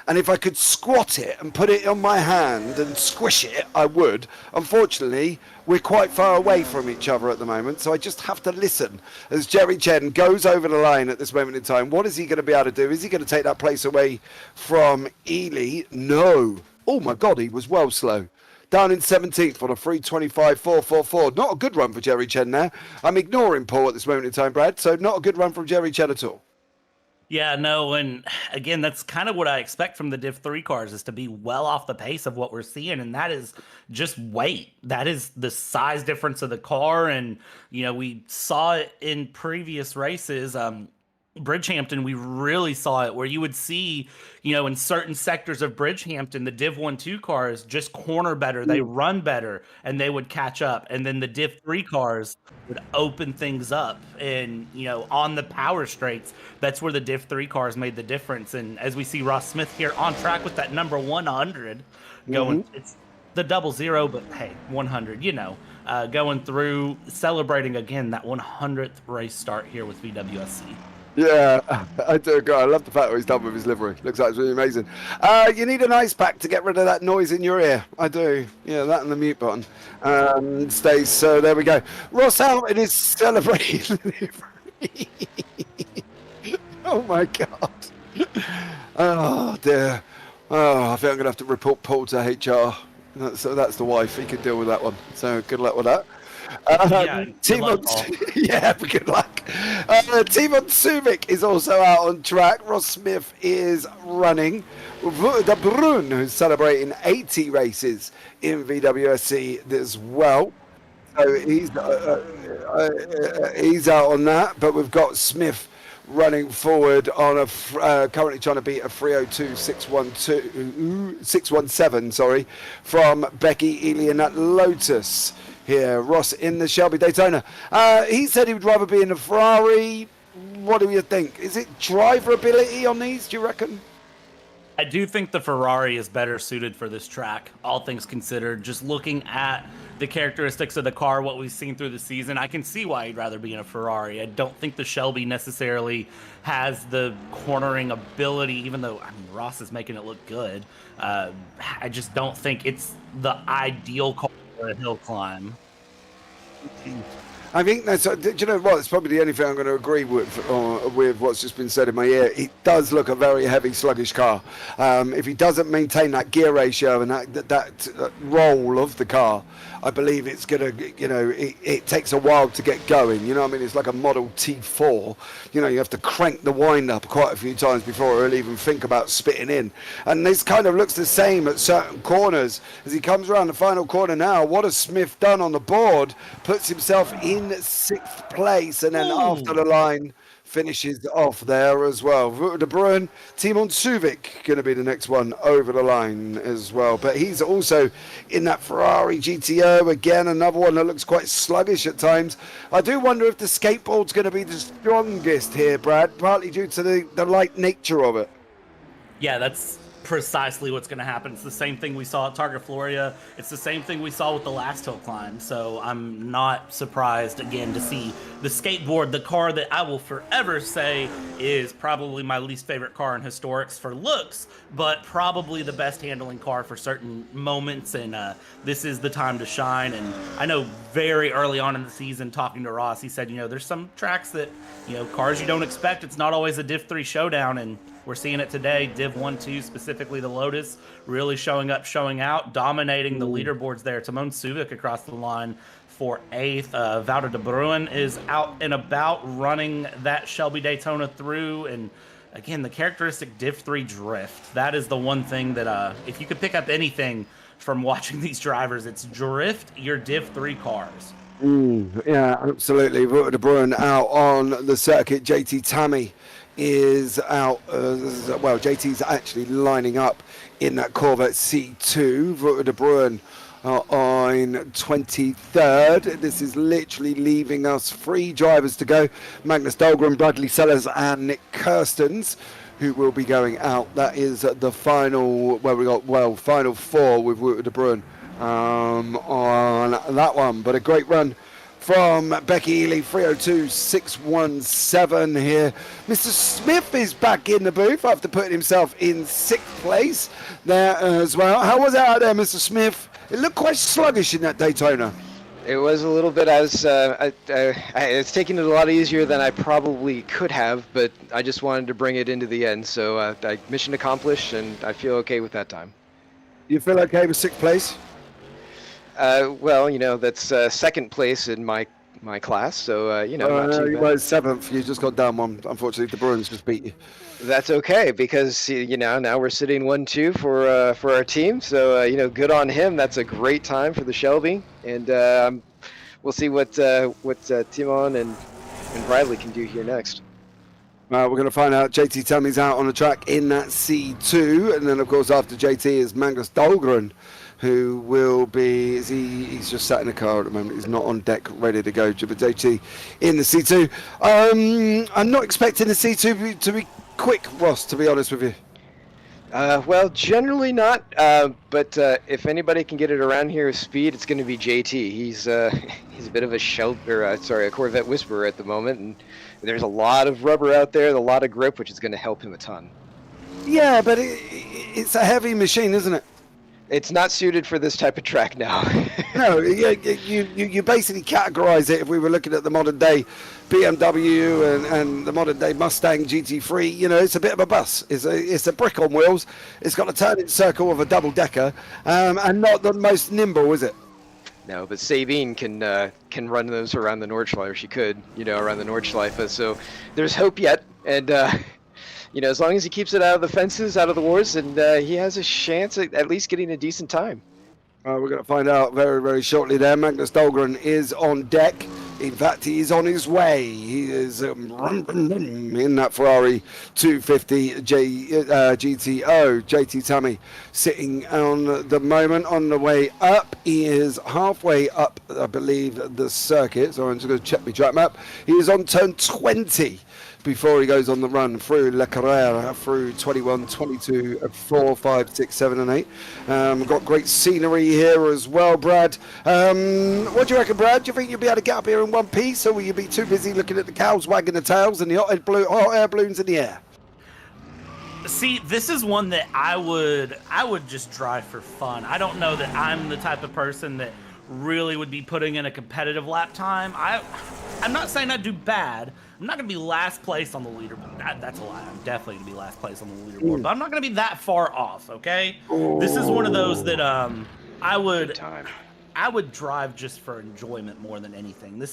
A: And if I could squat it and put it on my hand and squish it, I would. Unfortunately, we're quite far away from each other at the moment, so I just have to listen as Jerry Chen goes over the line at this moment in time. What is he going to be able to do? Is he going to take that place away from Ely? No. Oh my God, he was well slow. Down in 17th on a 3:25.444. Not a good run for Jerry Chen there. I'm ignoring Paul at this moment in time, Brad, so not a good run from Jerry Chen at all.
E: Yeah, no, and again, that's kind of what I expect from the Div 3 cars, is to be well off the pace of what we're seeing, and that is just weight. That is the size difference of the car, and, you know, we saw it in previous races. Bridgehampton, we really saw it, where you would see, you know, in certain sectors of Bridgehampton, the Div 1-2 cars just corner better, they run better, and they would catch up. And then the Div 3 cars would open things up. And, you know, on the power straights, that's where the Div 3 cars made the difference. And as we see Ross Smith here on track with that number 100 going, it's the 00, but hey, 100, you know, going through, celebrating again that 100th race start here with VWSC.
A: Yeah, I do agree. I love the fact that he's done with his livery. Looks like it's really amazing. You need an ice pack to get rid of that noise in your ear. I do. Yeah, that and the mute button stays. So there we go. Ross Hamilton is celebrating livery. Oh my God. Oh dear. Oh, I think I'm going to have to report Paul to HR. So that's the wife. He can deal with that one. So good luck with that. Team on, yeah, good luck. Team on Subic is also out on track. Ross Smith is running. De Bruyne, who's celebrating 80 races in VWSC as well. So he's out on that. But we've got Smith running forward on a currently trying to beat a 3:02.617, sorry, from Becky Ely in that Lotus. Here, Ross in the Shelby Daytona. He said he would rather be in a Ferrari. What do you think? Is it driver ability on these, do you reckon?
E: I do think the Ferrari is better suited for this track, all things considered. Just looking at the characteristics of the car, what we've seen through the season, I can see why he'd rather be in a Ferrari. I don't think the Shelby necessarily has the cornering ability, even though, I mean, Ross is making it look good. I just don't think it's the ideal car for a hill climb.
A: I think that's, do you know what, it's probably the only thing I'm going to agree with what's just been said in my ear. It does look a very heavy, sluggish car. If he doesn't maintain that gear ratio and that roll of the car, I believe it's going to, you know, it takes a while to get going. You know what I mean? It's like a Model T4. You know, you have to crank the wind up quite a few times before he'll even think about spitting in. And this kind of looks the same at certain corners. As he comes around the final corner now, what has Smith done on the board? Puts himself in 6th place, and then after the line finishes off there as well. De Bruyne, Timon Suvic going to be the next one over the line as well. But he's also in that Ferrari GTO, again, another one that looks quite sluggish at times. I do wonder if the skateboard's going to be the strongest here, Brad, partly due to the light nature of it.
E: Yeah, that's precisely what's going to happen. It's the same thing we saw at Targa Floria. It's the same thing we saw with the last hill climb. So I'm not surprised, again, to see the skateboard, the car that I will forever say is probably my least favorite car in historics for looks, but probably the best handling car for certain moments. And this is the time to shine. And I know very early on in the season, talking to Ross, he said, you know, there's some tracks that, you know, cars you don't expect. It's not always a Div 3 showdown. And we're seeing it today. Div 1-2, specifically the Lotus, really showing up, showing out, dominating the leaderboards there. Timon Suvic across the line for 8th. Wouter de Bruyne is out and about running that Shelby Daytona through. And again, the characteristic Div 3 drift. That is the one thing that, if you could pick up anything from watching these drivers, it's drift your Div 3 cars.
A: Yeah, absolutely. Wouter de Bruin out on the circuit. JT Tammy is out. Well, JT's actually lining up in that Corvette C2. Wouter de Bruin on 23rd. This is literally leaving us 3 drivers to go. Magnus Dahlgren, Bradley Sellers and Nick Kirstens, who will be going out. That is the final, where we got, final 4 with Wouter de Bruin on that one. But a great run from Becky Ely, 302.617 here. Mr. Smith is back in the booth after putting himself in 6th place there as well. How was it out there, Mr. Smith? It looked quite sluggish in that Daytona.
F: It was a little bit. It's taking it a lot easier than I probably could have, but I just wanted to bring it into the end. So mission accomplished, and I feel okay with that time.
A: You feel okay with 6th place?
F: Well, that's 2nd place in my class, so not too
A: you
F: bad.
A: were 7th. You just got down one. Unfortunately, the Bruins just beat you.
F: That's okay, because now we're sitting 1-2 for our team. So good on him. That's a great time for the Shelby, and we'll see what Timon and Bradley can do here next.
A: We're going to find out. JT Tammy's out on the track in that C2, and then of course after JT is Magnus Dahlgren, who will be, he's just sat in the car at the moment. He's not on deck ready to go. But JT in the C2. I'm not expecting the C2 to be quick, Ross, to be honest with you.
F: Well, generally not, but if anybody can get it around here with speed, it's going to be JT. He's a bit of a Corvette whisperer at the moment, and there's a lot of rubber out there, a lot of grip, which is going to help him a ton.
A: Yeah, but it's a heavy machine, isn't it?
F: It's not suited for this type of track now.
A: No, you basically categorize it. If we were looking at the modern day BMW and the modern day Mustang GT3, it's a bit of a bus. It's a brick on wheels. It's got a turning circle of a double decker, and not the most nimble, is it?
F: No, but Sabine can run those around the Nordschleife. She could, around the Nordschleife. So there's hope yet, and as long as he keeps it out of the fences, out of the wars, and he has a chance at least getting a decent time.
A: We're going to find out very, very shortly there. Magnus Dahlgren is on deck. In fact, he is on his way. He is in that Ferrari 250 GTO. JT Tammy sitting on the moment on the way up. He is halfway up, I believe, the circuit. So I'm just going to check my track map. He is on turn 20 before he goes on the run through La Carrera, through 21, 22, 4, 5, 6, 7 and 8. We've got great scenery here as well, Brad. What do you reckon, Brad? Do you think you'll be able to get up here in one piece, or will you be too busy looking at the cows wagging the tails and the hot air balloons in the air?
E: See, this is one that I would just drive for fun. I don't know that I'm the type of person that really would be putting in a competitive lap time. I'm not saying I'd do bad. I'm not going to be last place on the leaderboard. That's a lie. I'm definitely going to be last place on the leaderboard. But I'm not going to be that far off, okay? This is one of those that I would drive just for enjoyment more than anything.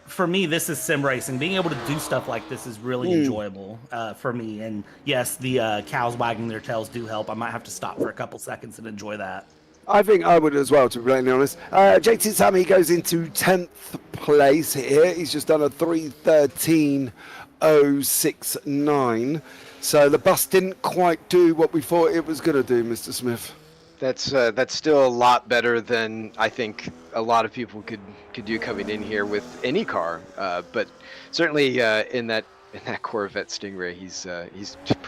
E: For me, this is sim racing. Being able to do stuff like this is really enjoyable for me. And yes, the cows wagging their tails do help. I might have to stop for a couple seconds and enjoy that.
A: I think I would as well, to be blatantly honest. JT Tammy goes into 10th place here. He's just done a 3:13.069. So the bus didn't quite do what we thought it was going to do, Mr. Smith.
F: That's still a lot better than I think a lot of people could do coming in here with any car. But certainly in that Corvette Stingray,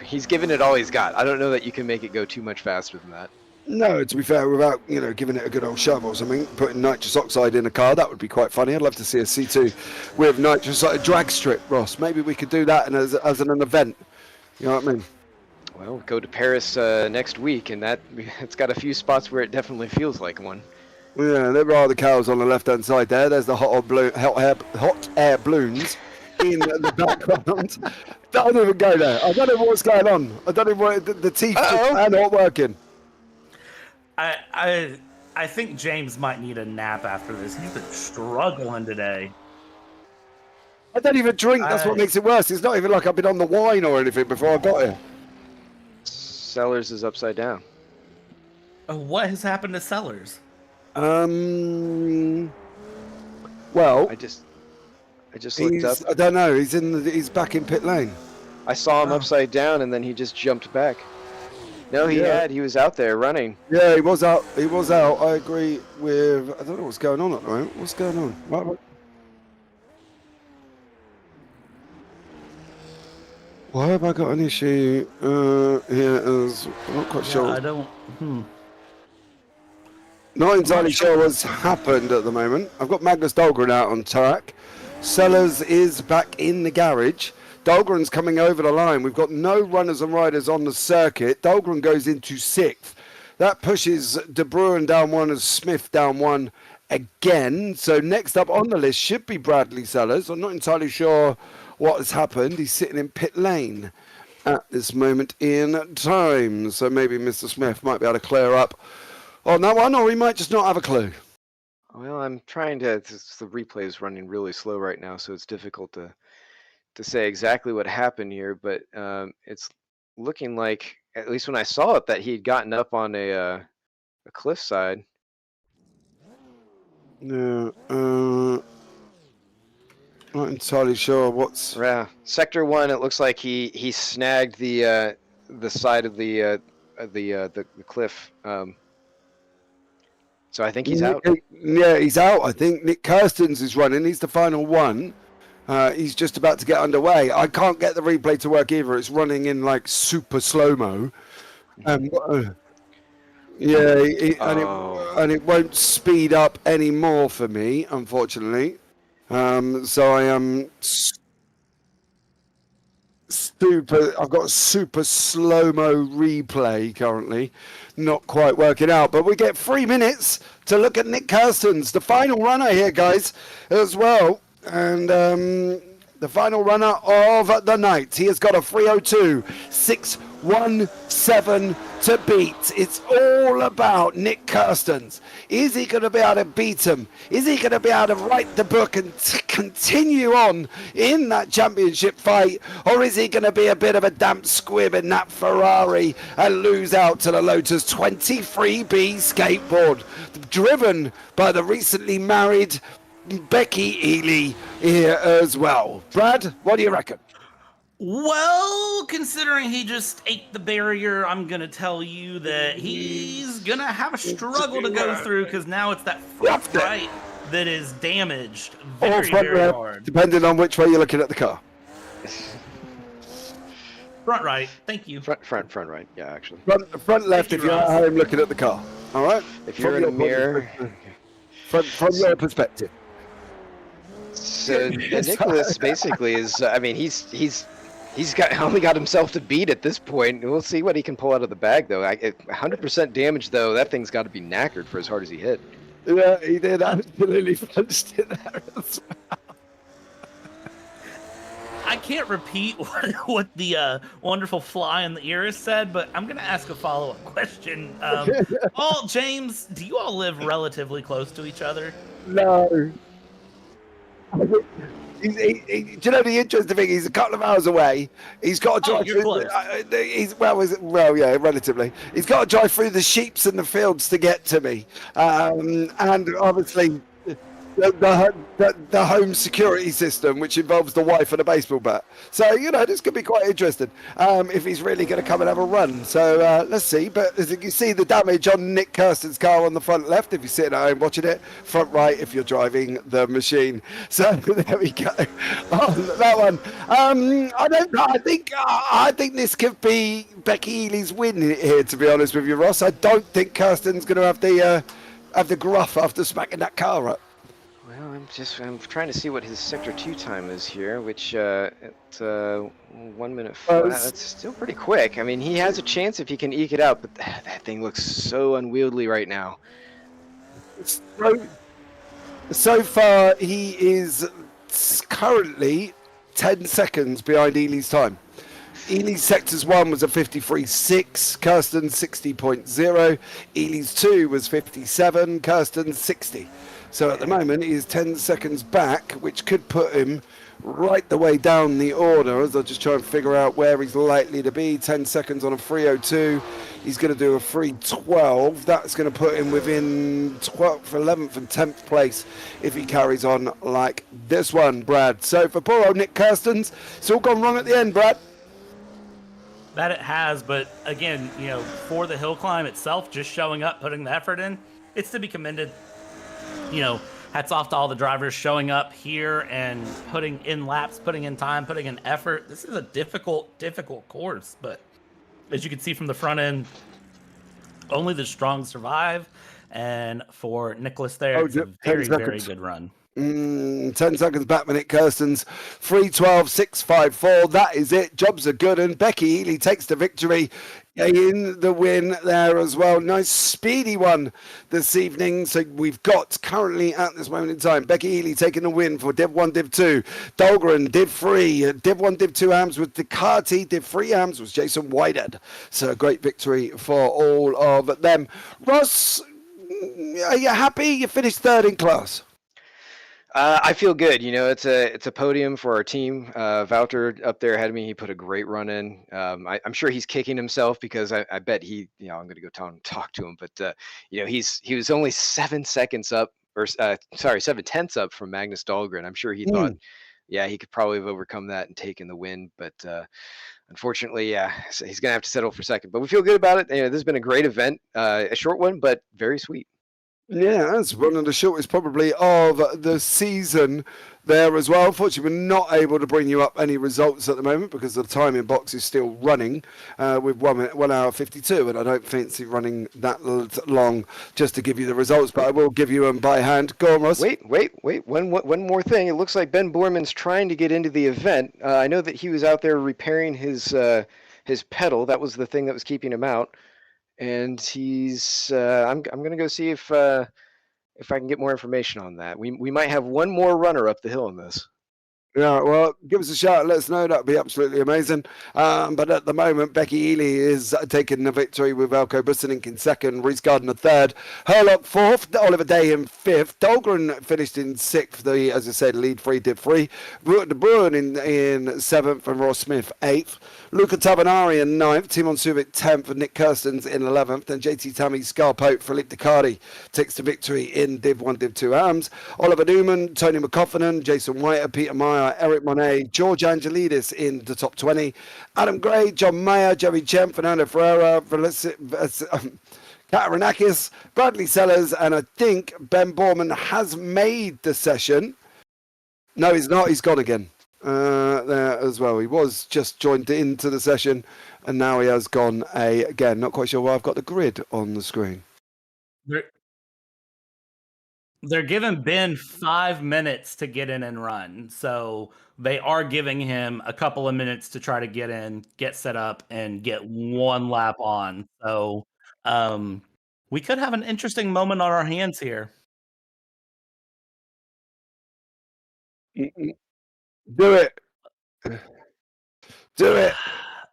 F: he's given it all he's got. I don't know that you can make it go too much faster than that.
A: No, to be fair, without giving it a good old shove or something, putting nitrous oxide in a car, that would be quite funny. I'd love to see a C2 with nitrous oxide drag strip, Ross. Maybe we could do that as an event. You know what I mean?
F: Well, go to Paris next week, and it's got a few spots where it definitely feels like one.
A: Yeah, there are the cows on the left-hand side there. There's the hot air balloons in the background. Don't even go there. I don't know what's going on. I don't know what the teeth are not working.
E: I think James might need a nap after this. He's been struggling today.
A: I don't even drink. That's what
E: I-
A: makes it worse. It's not even like I've been on the wine or anything before I got here.
F: Sellers is upside down.
E: What has happened to Sellers?
A: Well,
F: I just looked up.
A: I don't know. He's back in pit lane.
F: I saw him upside down, and then he just jumped back. No, he was out there running.
A: Yeah, he was out. He was out. I agree with. I don't know what's going on at the moment. What's going on? What? Why have I got an issue here? As I'm not quite sure.
E: I don't.
A: Not entirely sure what's happened at the moment. I've got Magnus Dahlgren out on track. Sellers is back in the garage. Dahlgren's coming over the line. We've got no runners and riders on the circuit. Dahlgren goes into 6th. That pushes De Bruin down 1 and Smith down 1 again. So next up on the list should be Bradley Sellers. I'm not entirely sure what has happened. He's sitting in pit lane at this moment in time. So maybe Mr. Smith might be able to clear up on that one, or we might just not have a clue.
F: Well, I'm trying to. The replay is running really slow right now, so it's difficult to say exactly what happened here. But it's looking like, at least when I saw it, that he had gotten up on a cliffside.
A: Yeah, not entirely sure what's.
F: Yeah, Sector 1. It looks like he snagged the side of the cliff. So I think he's out.
A: Yeah, he's out. I think Nick Kirstens is running. He's the final one. He's just about to get underway. I can't get the replay to work either. It's running in like super slow-mo. And it won't speed up anymore for me, unfortunately. So I am I've got super slow-mo replay currently, not quite working out, but we get 3 minutes to look at Nick Kirstens, the final runner here, guys, as well. And the final runner of the night, he has got a 3:02.617 to beat. It's all about Nick Kirstens. Is he going to be able to beat him? Is he going to be able to write the book and continue on in that championship fight? Or is he going to be a bit of a damp squib in that Ferrari and lose out to the Lotus 23B skateboard, driven by the recently married Becky Ely here as well? Brad, what do you reckon?
E: Well, considering he just ate the barrier, I'm going to tell you that he's going to have a struggle to go through, because now it's that front right that is damaged
A: Or front
E: very
A: left,
E: hard.
A: depending on which way you're looking at the car.
E: Front right, thank you.
F: Front right. Yeah, actually.
A: Front left
E: Thank
A: if
E: you,
A: you're at
E: Ross.
A: home looking at the car. All right?
F: If you're in a mirror.
A: From your perspective.
F: So Nicholas basically is. I mean, he's only got himself to beat at this point. We'll see what he can pull out of the bag, though. 100% damage, though. That thing's got to be knackered for as hard as he hit.
A: Yeah, he did absolutely punched it there as well.
E: I can't repeat what the wonderful fly in the ear has said, but I'm going to ask a follow-up question. James, do you all live relatively close to each other?
A: No. Do you know the interesting thing? He's a couple of hours away. He's got to drive
E: you're
A: through.
E: close.
A: Yeah, relatively. He's got to drive through the sheeps and the fields to get to me, and obviously the home security system, which involves the wife and a baseball bat. So this could be quite interesting if he's really going to come and have a run. So let's see. But as you can see, the damage on Nick Kirsten's car on the front left if you're sitting at home watching it, front right if you're driving the machine. So there we go on that one. I don't know. I think this could be Becky Ely's win here, to be honest with you, Ross. I don't think Kirsten's going to have the gruff after smacking that car up.
F: Well, I'm trying to see what his Sector 2 time is here, which at 1 minute 5, that's still pretty quick. I mean, he has a chance if he can eke it out, but that thing looks so unwieldy right now.
A: So far, he is currently 10 seconds behind Ely's time. Ely's Sectors 1 was a 53.6, Kirsten's 60.0, Ely's 2 was 57, Kirsten's 60. So at the moment, he is 10 seconds back, which could put him right the way down the order as I just try and figure out where he's likely to be. 10 seconds on a 3:02. He's going to do a 3:12. That's going to put him within 12th, 11th and 10th place if he carries on like this one, Brad. So for poor old Nick Kirstens, it's all gone wrong at the end, Brad.
E: That it has, but again, for the hill climb itself, just showing up, putting the effort in, it's to be commended. Hats off to all the drivers showing up here and putting in laps, putting in time, putting in effort. This is a difficult course, but as you can see from the front end, only the strong survive. And for Nicholas there, it's a very, very good run.
A: 10 seconds back, Nick Kirstens, 3:12.654. That is it. Jobs are good, and Becky Healy takes the victory in the win there as well. Nice speedy one this evening. So we've got currently at this moment in time Becky Healy taking the win for Div 1, Div 2. Dahlgren, Div 3. Div 1, Div 2 AMS with Ducati. Div 3 AMS was Jason Whitehead. So a great victory for all of them. Ross, are you happy? You finished third in class.
F: I feel good. It's a podium for our team. Wouter up there ahead of me. He put a great run in. I'm sure he's kicking himself because I bet he, I'm going to go talk to him. But he was only 7 seconds up, or 7/10 up from Magnus Dahlgren. I'm sure he thought, he could probably have overcome that and taken the win. But unfortunately, so he's going to have to settle for second. But we feel good about it. This has been a great event, a short one, but very sweet.
A: Yeah, that's one of the shortest probably of the season there as well. Unfortunately, we're not able to bring you up any results at the moment because the timing box is still running with 1 hour 52, and I don't fancy running that long just to give you the results, but I will give you them by hand. Go on, Ross.
F: Wait. One more thing. It looks like Ben Borman's trying to get into the event. I know that he was out there repairing his pedal. That was the thing that was keeping him out. And he's. I'm gonna go see if I can get more information on that. We might have one more runner up the hill in this.
A: Yeah, well, give us a shout. Let us know. That'd be absolutely amazing. But at the moment, Becky Ely is taking the victory with Elko Bussenink in second, Reese Gardner third, Herlock fourth, Oliver Day in fifth, Dahlgren finished in sixth. As I said, lead free, did free. De Bruin in seventh, and Ross Smith eighth. Luca Tabanari in ninth, Timon Suvic 10th, and Nick Kirstens in 11th. And JT Tammy Scarpote, Philippe Ducardi takes the victory in Div 1, Div 2 AMS. Oliver Newman, Tony McCoffinen, Jason White, Peter Meyer, Eric Monet, George Angelidis in the top 20. Adam Gray, John Mayer, Jerry Chen, Fernando Ferreira, Katarinakis, Bradley Sellers, and I think Ben Borman has made the session. No, he's not. He's gone again. There as well. He was just joined into the session and now he has gone again. Not quite sure why I've got the grid on the screen.
E: They're giving Ben 5 minutes to get in and run. So they are giving him a couple of minutes to try to get in, get set up, and get one lap on. So we could have an interesting moment on our hands here.
A: Do it. Do it.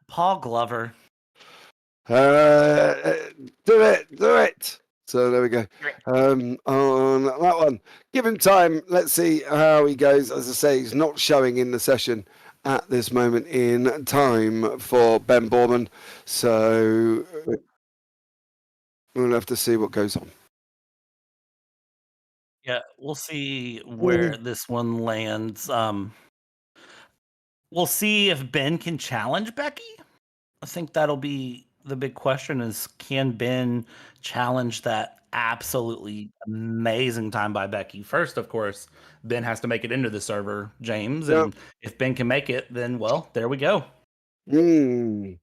E: Paul Glover.
A: Do it. So there we go. On that one, give him time. Let's see how he goes. As I say, he's not showing in the session at this moment in time for Ben Borman. So we'll have to see what goes on.
E: Yeah, we'll see where this one lands. We'll see if Ben can challenge Becky. I think that'll be the big question is, can Ben challenge that absolutely amazing time by Becky? First, of course, Ben has to make it into the server, James. And if Ben can make it, then, well, there we go.
A: Well,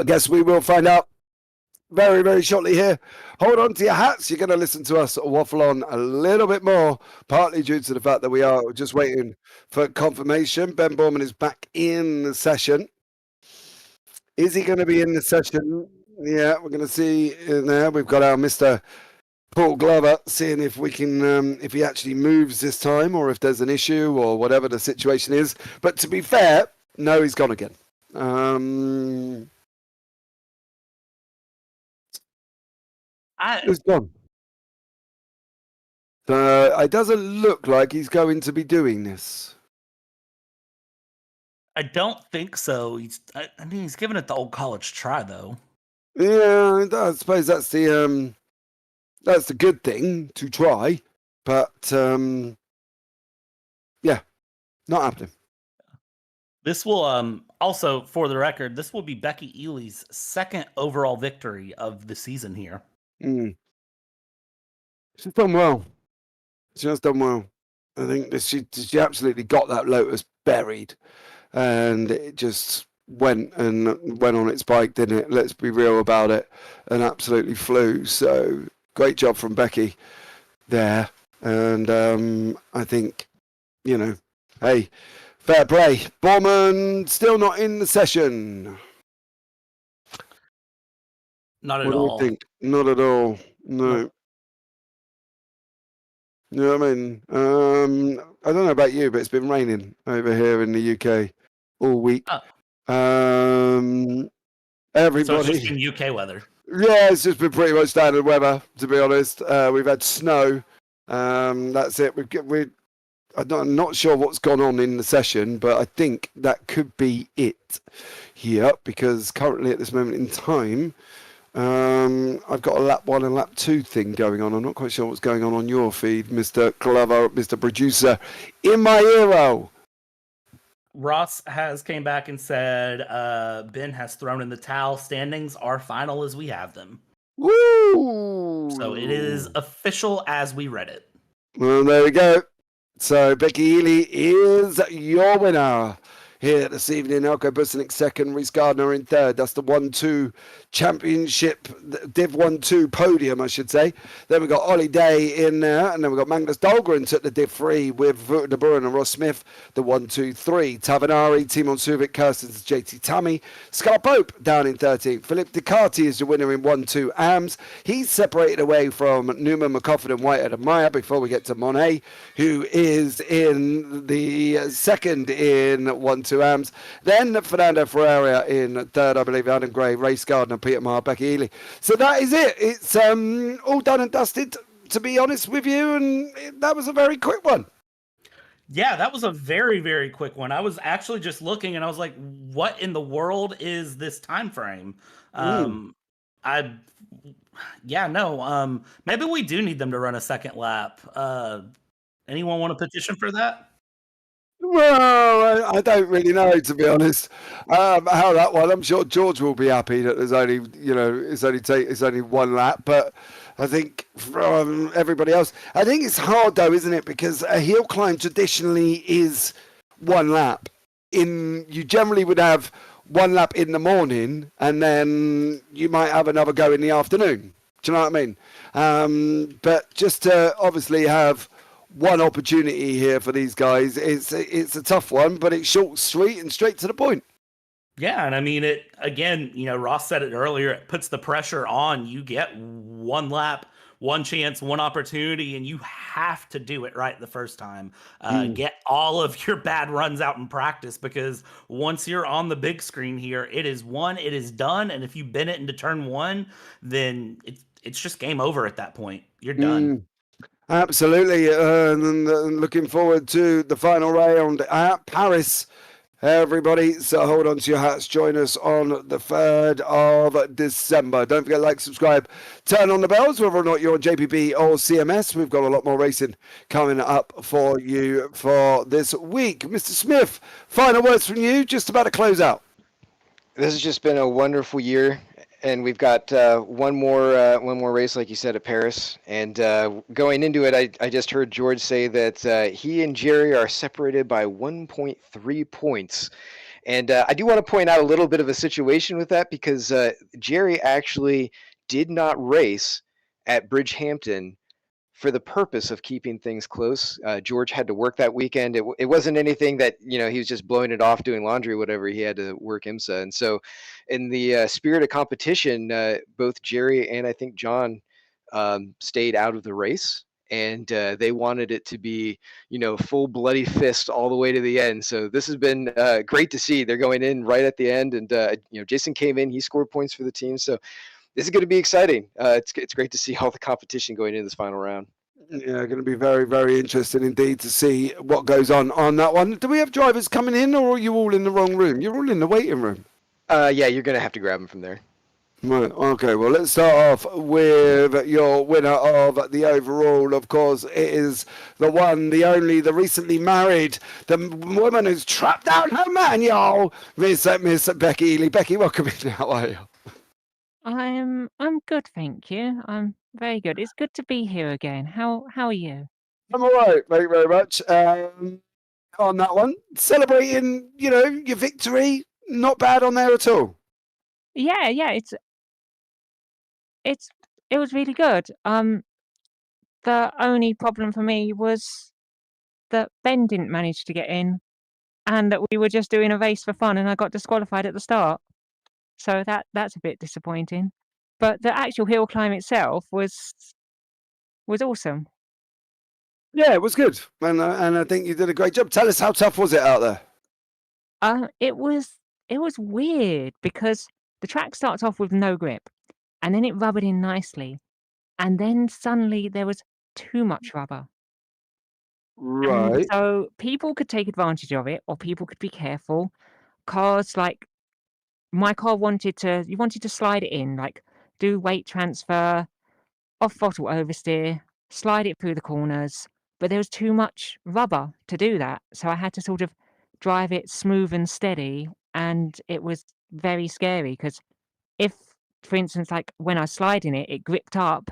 A: I guess we will find out very, very shortly here. Hold on to your hats. You're going to listen to us waffle on a little bit more, partly due to the fact that we are just waiting for confirmation. Ben Borman is back in the session. Is he going to be in the session? Yeah, we're going to see in there. We've got our Mr. Paul Glover, seeing if we can, if he actually moves this time or if there's an issue or whatever the situation is. But to be fair, no, he's gone again. He's gone. It doesn't look like he's going to be doing this.
E: I don't think so. I mean, he's giving it the old college try, though.
A: Yeah, I suppose that's the good thing to try, but yeah, not happening.
E: This will also, for the record, this will be Becky Ely's second overall victory of the season here.
A: She's done well. She has done well. I think that she absolutely got that Lotus buried, and it just went on its bike, didn't it? Let's be real about it, and absolutely flew. So great job from Becky there, and I think, hey, fair play. Borman still not in the session.
E: Not at
A: What
E: all.
A: do you think? Not at all. No. You know what I mean? I don't know about you, but it's been raining over here in the UK all week. Everybody.
E: So it's just been UK weather.
A: Yeah, it's just been pretty much standard weather, to be honest. We've had snow. That's it. I'm not sure what's gone on in the session, but I think that could be it here, because currently at this moment in time, I've got a lap 1 and lap 2 thing going on. I'm not quite sure what's going on your feed, Mr. Clever, Mr. Producer, in my ear.
E: Ross has came back and said Ben has thrown in the towel. Standings are final as we have them.
A: Woo!
E: So it is official as we read it.
A: Well, there we go. So Becky Ely is your winner here this evening. Elko Busanic second, Reese Gardner in third. That's the 1-2 championship, Div 1-2 podium, I should say. Then we've got Ollie Day in there, and then we've got Magnus Dahlgren took the Div 3 with Wouter de Boeren and Ross Smith, the 1-2-3. Tavanari, Timon Suvic, Kirsten's JT Tammy. Scott Pope down in 13th. Philip Ducati is the winner in 1-2 AMS. He's separated away from Newman, McCoffin and Whitehead and Meyer before we get to Monet, who is in the second in 1-2 AMS. Then Fernando Ferreira in third, I believe, Adam Gray, Race Gardner, Peter Maher, Becky Ely. So that is it. It's all done and dusted, to be honest with you, and that was a very quick one.
E: Yeah, that was a very, very quick one. I was actually just looking, and I was like, what in the world is this time frame? Maybe we do need them to run a second lap. Anyone want to petition for that?
A: Well, I don't really know, to be honest, how that one. I'm sure George will be happy that there's only, it's only one lap. But I think from everybody else, I think it's hard though, isn't it? Because a hill climb traditionally is one lap. You generally would have one lap in the morning, and then you might have another go in the afternoon. Do you know what I mean? But just to obviously have one opportunity here for these guys, it's a tough one, but it's short, sweet, and straight to the point.
E: Yeah, and I mean, it again, Ross said it earlier, it puts the pressure on. You get one lap, one chance, one opportunity, and you have to do it right the first time. Get all of your bad runs out in practice, because once you're on the big screen here, it is won, it is done, and if you bend it into turn one, then it's just game over at that point. You're done.
A: Absolutely, and looking forward to the final round at Paris, everybody. So hold on to your hats. Join us on the 3rd of December. Don't forget to like, subscribe, turn on the bells, whether or not you're on JPB or CMS. We've got a lot more racing coming up for you for this week. Mr. Smith, final words from you, just about to close out.
F: This has just been a wonderful year. And we've got one more race, like you said, at Paris. And going into it, I just heard George say that he and Jerry are separated by 1.3 points. And I do want to point out a little bit of a situation with that, because Jerry actually did not race at Bridgehampton for the purpose of keeping things close. George had to work that weekend. It wasn't anything that, he was just blowing it off doing laundry or whatever. He had to work IMSA. And so in the spirit of competition, both Jerry and I think John stayed out of the race. And they wanted it to be, full bloody fist all the way to the end. So this has been great to see. They're going in right at the end. And, Jason came in, he scored points for the team. So this is going to be exciting. It's great to see all the competition going into this final round.
A: Yeah, going to be very, very interesting indeed to see what goes on that one. Do we have drivers coming in, or are you all in the wrong room? You're all in the waiting room.
F: Yeah, you're gonna have to grab them from there.
A: Right, okay, well, let's start off with your winner of the overall. Of course, it is the one, the only, the recently married, the woman who's trapped down her man, y'all, Miss Becky Ely. Becky, welcome in. How are you?
G: I'm good, thank you. I'm very good. It's good to be here again. How are you?
A: I'm all right, thank you very much. On that one, celebrating, your victory. Not bad on there at all.
G: Yeah, it was really good. The only problem for me was that Ben didn't manage to get in, and that we were just doing a race for fun, and I got disqualified at the start. So that's a bit disappointing. But the actual hill climb itself was awesome.
A: Yeah, it was good, and I think you did a great job. Tell us, how tough was it out there?
G: It was weird because the track starts off with no grip, and then it rubbered in nicely, and then suddenly there was too much rubber. And
A: Right.
G: so people could take advantage of it, or people could be careful. Cars like my car wanted to slide it in, like do weight transfer, off throttle oversteer, slide it through the corners, but there was too much rubber to do that. So I had to sort of drive it smooth and steady, and it was very scary because if, for instance, like when I was sliding it, it gripped up,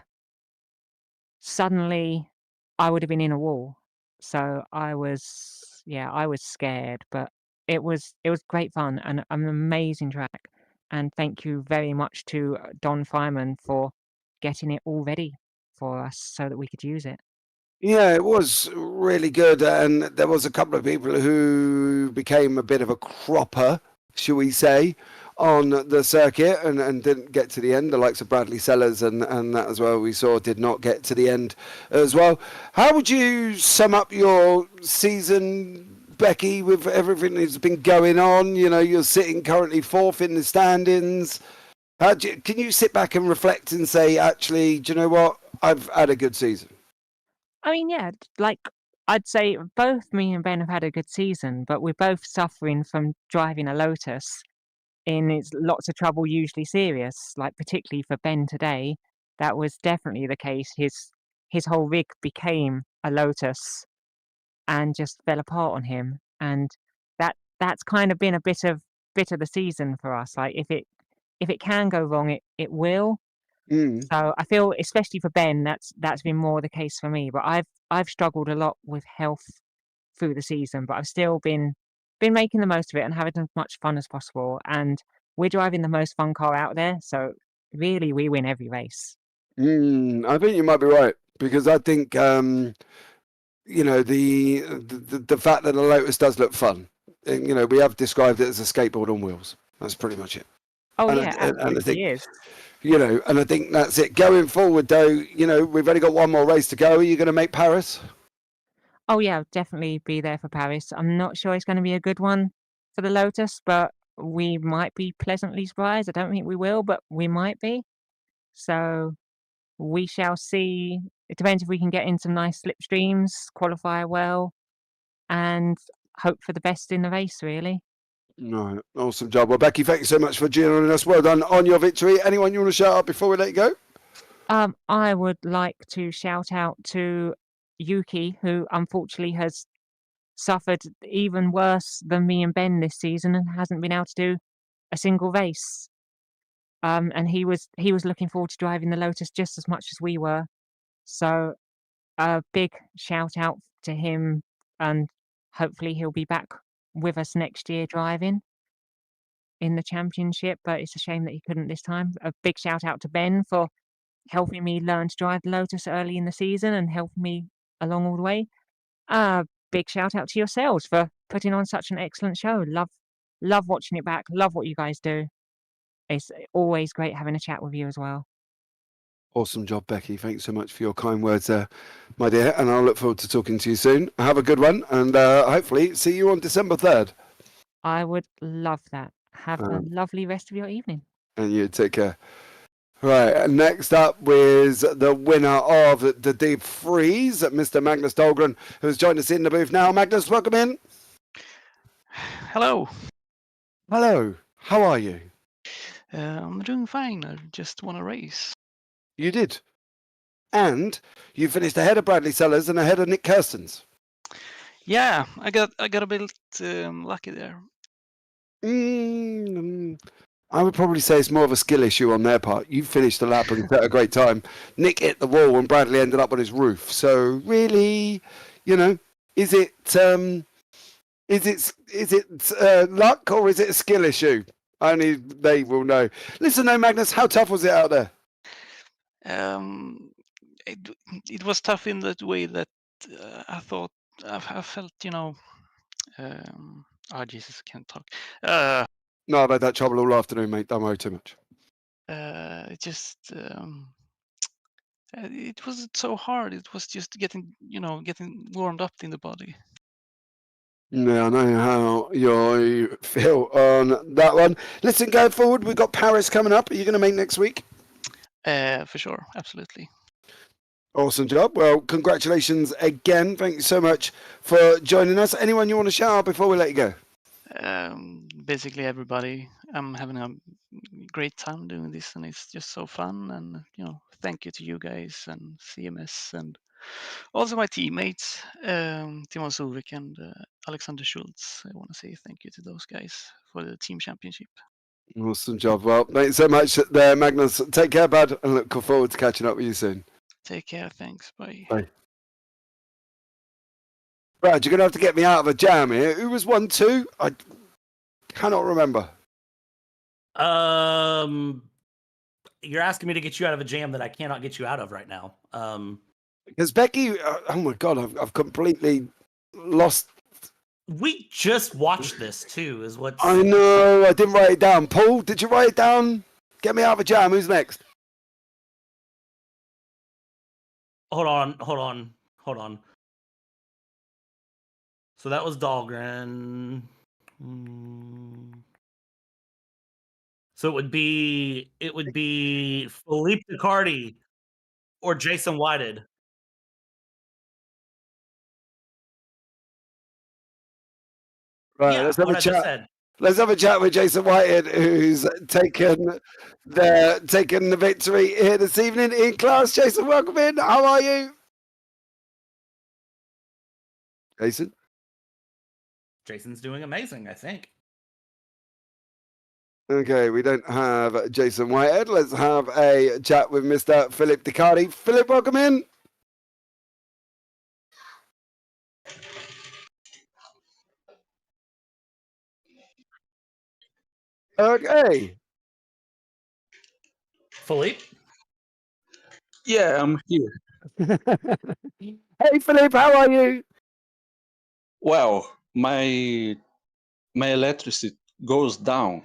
G: suddenly I would have been in a wall. So I was scared, but it was great fun and an amazing track. And thank you very much to Don Fireman for getting it all ready for us so that we could use it.
A: Yeah, it was really good, and there was a couple of people who became a bit of a cropper, shall we say, on the circuit and didn't get to the end. The likes of Bradley Sellers and that as well, we saw, did not get to the end as well. How would you sum up your season, Becky, with everything that's been going on? You're sitting currently fourth in the standings. Can you sit back and reflect and say, actually, do you know what? I've had a good season.
G: I mean, yeah, like I'd say both me and Ben have had a good season, but we're both suffering from driving a Lotus in its lots of trouble, usually serious. Like particularly for Ben today, that was definitely the case. His whole rig became a Lotus and just fell apart on him, and that's kind of been a bit of the season for us. Like if it can go wrong, it will.
A: Mm.
G: So I feel, especially for Ben, that's been more the case for me. But I've struggled a lot with health through the season, but I've still been making the most of it and having as much fun as possible. And we're driving the most fun car out there, so really we win every race.
A: I think you might be right, because I think the fact that the Lotus does look fun, and, we have described it as a skateboard on wheels. That's pretty much it.
G: Oh
A: And
G: yeah,
A: I
G: absolutely
A: think,
G: is.
A: and I think that's it. Going forward, though, we've only got one more race to go. Are you going to make Paris?
G: Oh yeah, I'll definitely be there for Paris. I'm not sure it's going to be a good one for the Lotus, but we might be pleasantly surprised. I don't think we will, but we might be. So we shall see. It depends if we can get in some nice slipstreams, qualify well, and hope for the best in the race, really.
A: No, awesome job. Well, Becky, thank you so much for joining us. Well done on your victory. Anyone you want to shout out before we let you go?
G: I would like to shout out to Yuki, who unfortunately has suffered even worse than me and Ben this season and hasn't been able to do a single race. And he was looking forward to driving the Lotus just as much as we were. So a big shout out to him, and hopefully he'll be back with us next year driving in the championship. But it's a shame that he couldn't this time. A big shout out to Ben for helping me learn to drive the Lotus early in the season and helping me along all the way. Big shout out to yourselves for putting on such an excellent show. Love watching it back. Love what you guys do. It's always great having a chat with you as well.
A: Awesome job, Becky. Thanks so much for your kind words there, my dear. And I'll look forward to talking to you soon. Have a good one, and hopefully see you on December 3rd.
G: I would love that. Have a lovely rest of your evening.
A: And you take care. Right, and next up was the winner of the Deep Freeze, Mr. Magnus Dahlgren, who's joined us in the booth now. Magnus, welcome in.
H: Hello.
A: Hello, how are you?
H: I'm doing fine. I just won a race.
A: You did. And you finished ahead of Bradley Sellers and ahead of Nick Kirstens.
H: Yeah, I got a bit lucky there.
A: I would probably say it's more of a skill issue on their part. You finished the lap and had a great time. Nick hit the wall and Bradley ended up on his roof. So really, is it luck or is it a skill issue? Only they will know. Listen, though, Magnus, how tough was it out there?
H: It was tough in that way that I thought I felt, oh Jesus, I can't talk.
A: No, I've had that trouble all afternoon, mate. Don't worry too much.
H: It just it wasn't so hard. It was just getting warmed up in the body.
A: Yeah, I know how you feel on that one. Listen, going forward, we've got Paris coming up. Are you going to make next week?
H: For sure, absolutely.
A: Awesome job. Well, congratulations again. Thank you so much for joining us. Anyone you want to shout out before we let you go?
H: Basically everybody. I'm having a great time doing this, and it's just so fun. And thank you to you guys and CMS, and also my teammates, Timon Suvik and Alexander Schultz. I want to say thank you to those guys for the team championship.
A: Awesome job. Well, thanks so much there, Magnus. Take care, bud, and look forward to catching up with you soon.
H: Take care. Thanks. Bye.
A: Bye. Brad, you're going to have to get me out of a jam here. Who was 1-2? I cannot remember.
E: You're asking me to get you out of a jam that I cannot get you out of right now.
A: Because Becky, oh my God, I've completely lost.
E: We just watched this too, is what
A: I know, I didn't write it down. Paul, did you write it down? Get me out of a jam. Who's next?
E: Hold on. So that was Dahlgren. So it would be Philippe Ducardi or Jason Whited.
A: Right,
E: Yeah,
A: let's have
E: what
A: a
E: I just
A: chat.
E: said.
A: Let's have a chat with Jason Whitehead, who's taken the victory here this evening in class. Jason, welcome in. How are you? Jason?
E: Jason's doing amazing, I think.
A: Okay, we don't have Jason Whitehead. Let's have a chat with Mr. Philip Ducardi. Philip, welcome in. Okay.
E: Philippe?
I: Yeah, I'm here.
A: Hey, Philip, how are you?
I: Well, my electricity goes down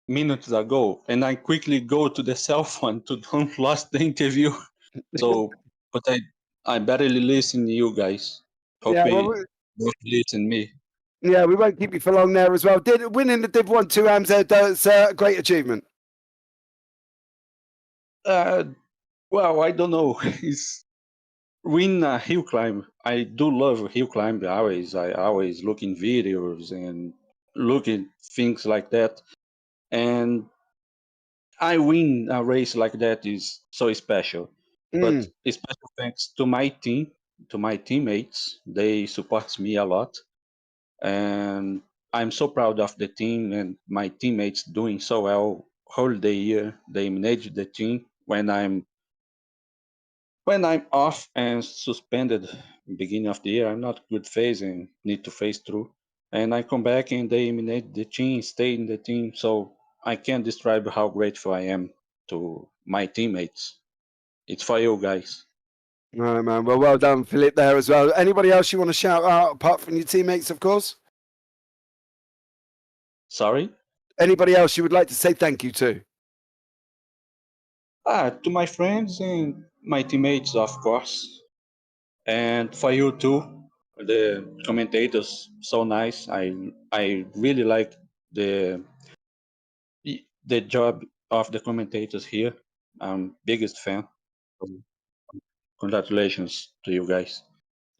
I: minutes ago, and I quickly go to the cell phone to don't lose the interview. So, but I barely listen to you guys. Hope you don't listen me.
A: Yeah, we won't keep you for long there as well. Winning the Div 1 2 AMZ, that's a great achievement.
I: Well, I don't know. It's win Hillclimb. I do love Hillclimb. I always look in videos and look at things like that. And I win a race like that is so special. But a special thanks to my team, to my teammates. They support me a lot. And I'm so proud of the team and my teammates doing so well whole the year. They manage the team when I'm off and suspended beginning of the year. I'm not good phase and need to phase through. And I come back and they eliminate the team, stay in the team. So I can't describe how grateful I am to my teammates. It's for you guys.
A: All right, man. Well done, Philip, there as well. Anybody else you want to shout out apart from your teammates, of course?
I: Sorry?
A: Anybody else you would like to say thank you to?
I: To my friends and my teammates, of course. And for you too, the commentators, so nice. I really like the job of the commentators here. I'm biggest fan. Congratulations to you guys.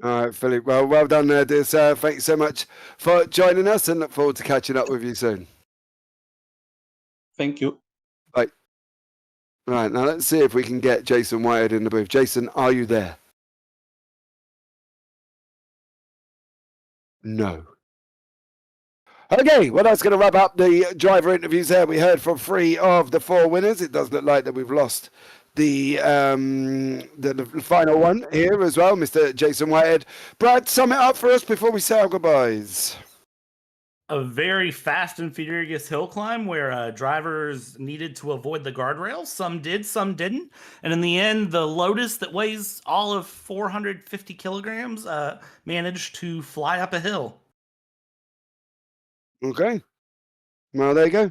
A: All right, Philip. Well done there, dear sir. Thanks so much for joining us, and look forward to catching up with you soon.
I: Thank you.
A: Bye. Right, now let's see if we can get Jason Whitehead in the booth. Jason, are you there? No. Okay, well, that's going to wrap up the driver interviews there. We heard from 3 of the 4 winners. It does look like that we've lost the final one here as well, Mr. Jason Whitehead. Brad, sum it up for us before we say our goodbyes.
E: A very fast and furious hill climb where drivers needed to avoid the guardrails. Some did, some didn't. And in the end, the Lotus that weighs all of 450 kilograms managed to fly up a hill.
A: Okay. Well, there you go.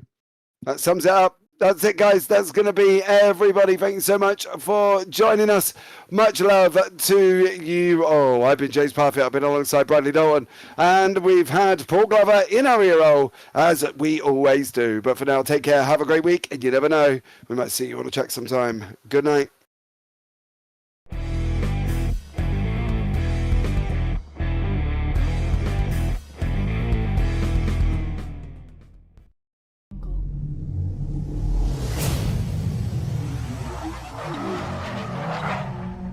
A: That sums it up. That's it, guys. That's going to be everybody. Thank you so much for joining us. Much love to you. Oh, I've been James Parfitt. I've been alongside Bradley Dalton. And we've had Paul Glover in our ear roll, as we always do. But for now, take care. Have a great week. And you never know, we might see you on the track sometime. Good night.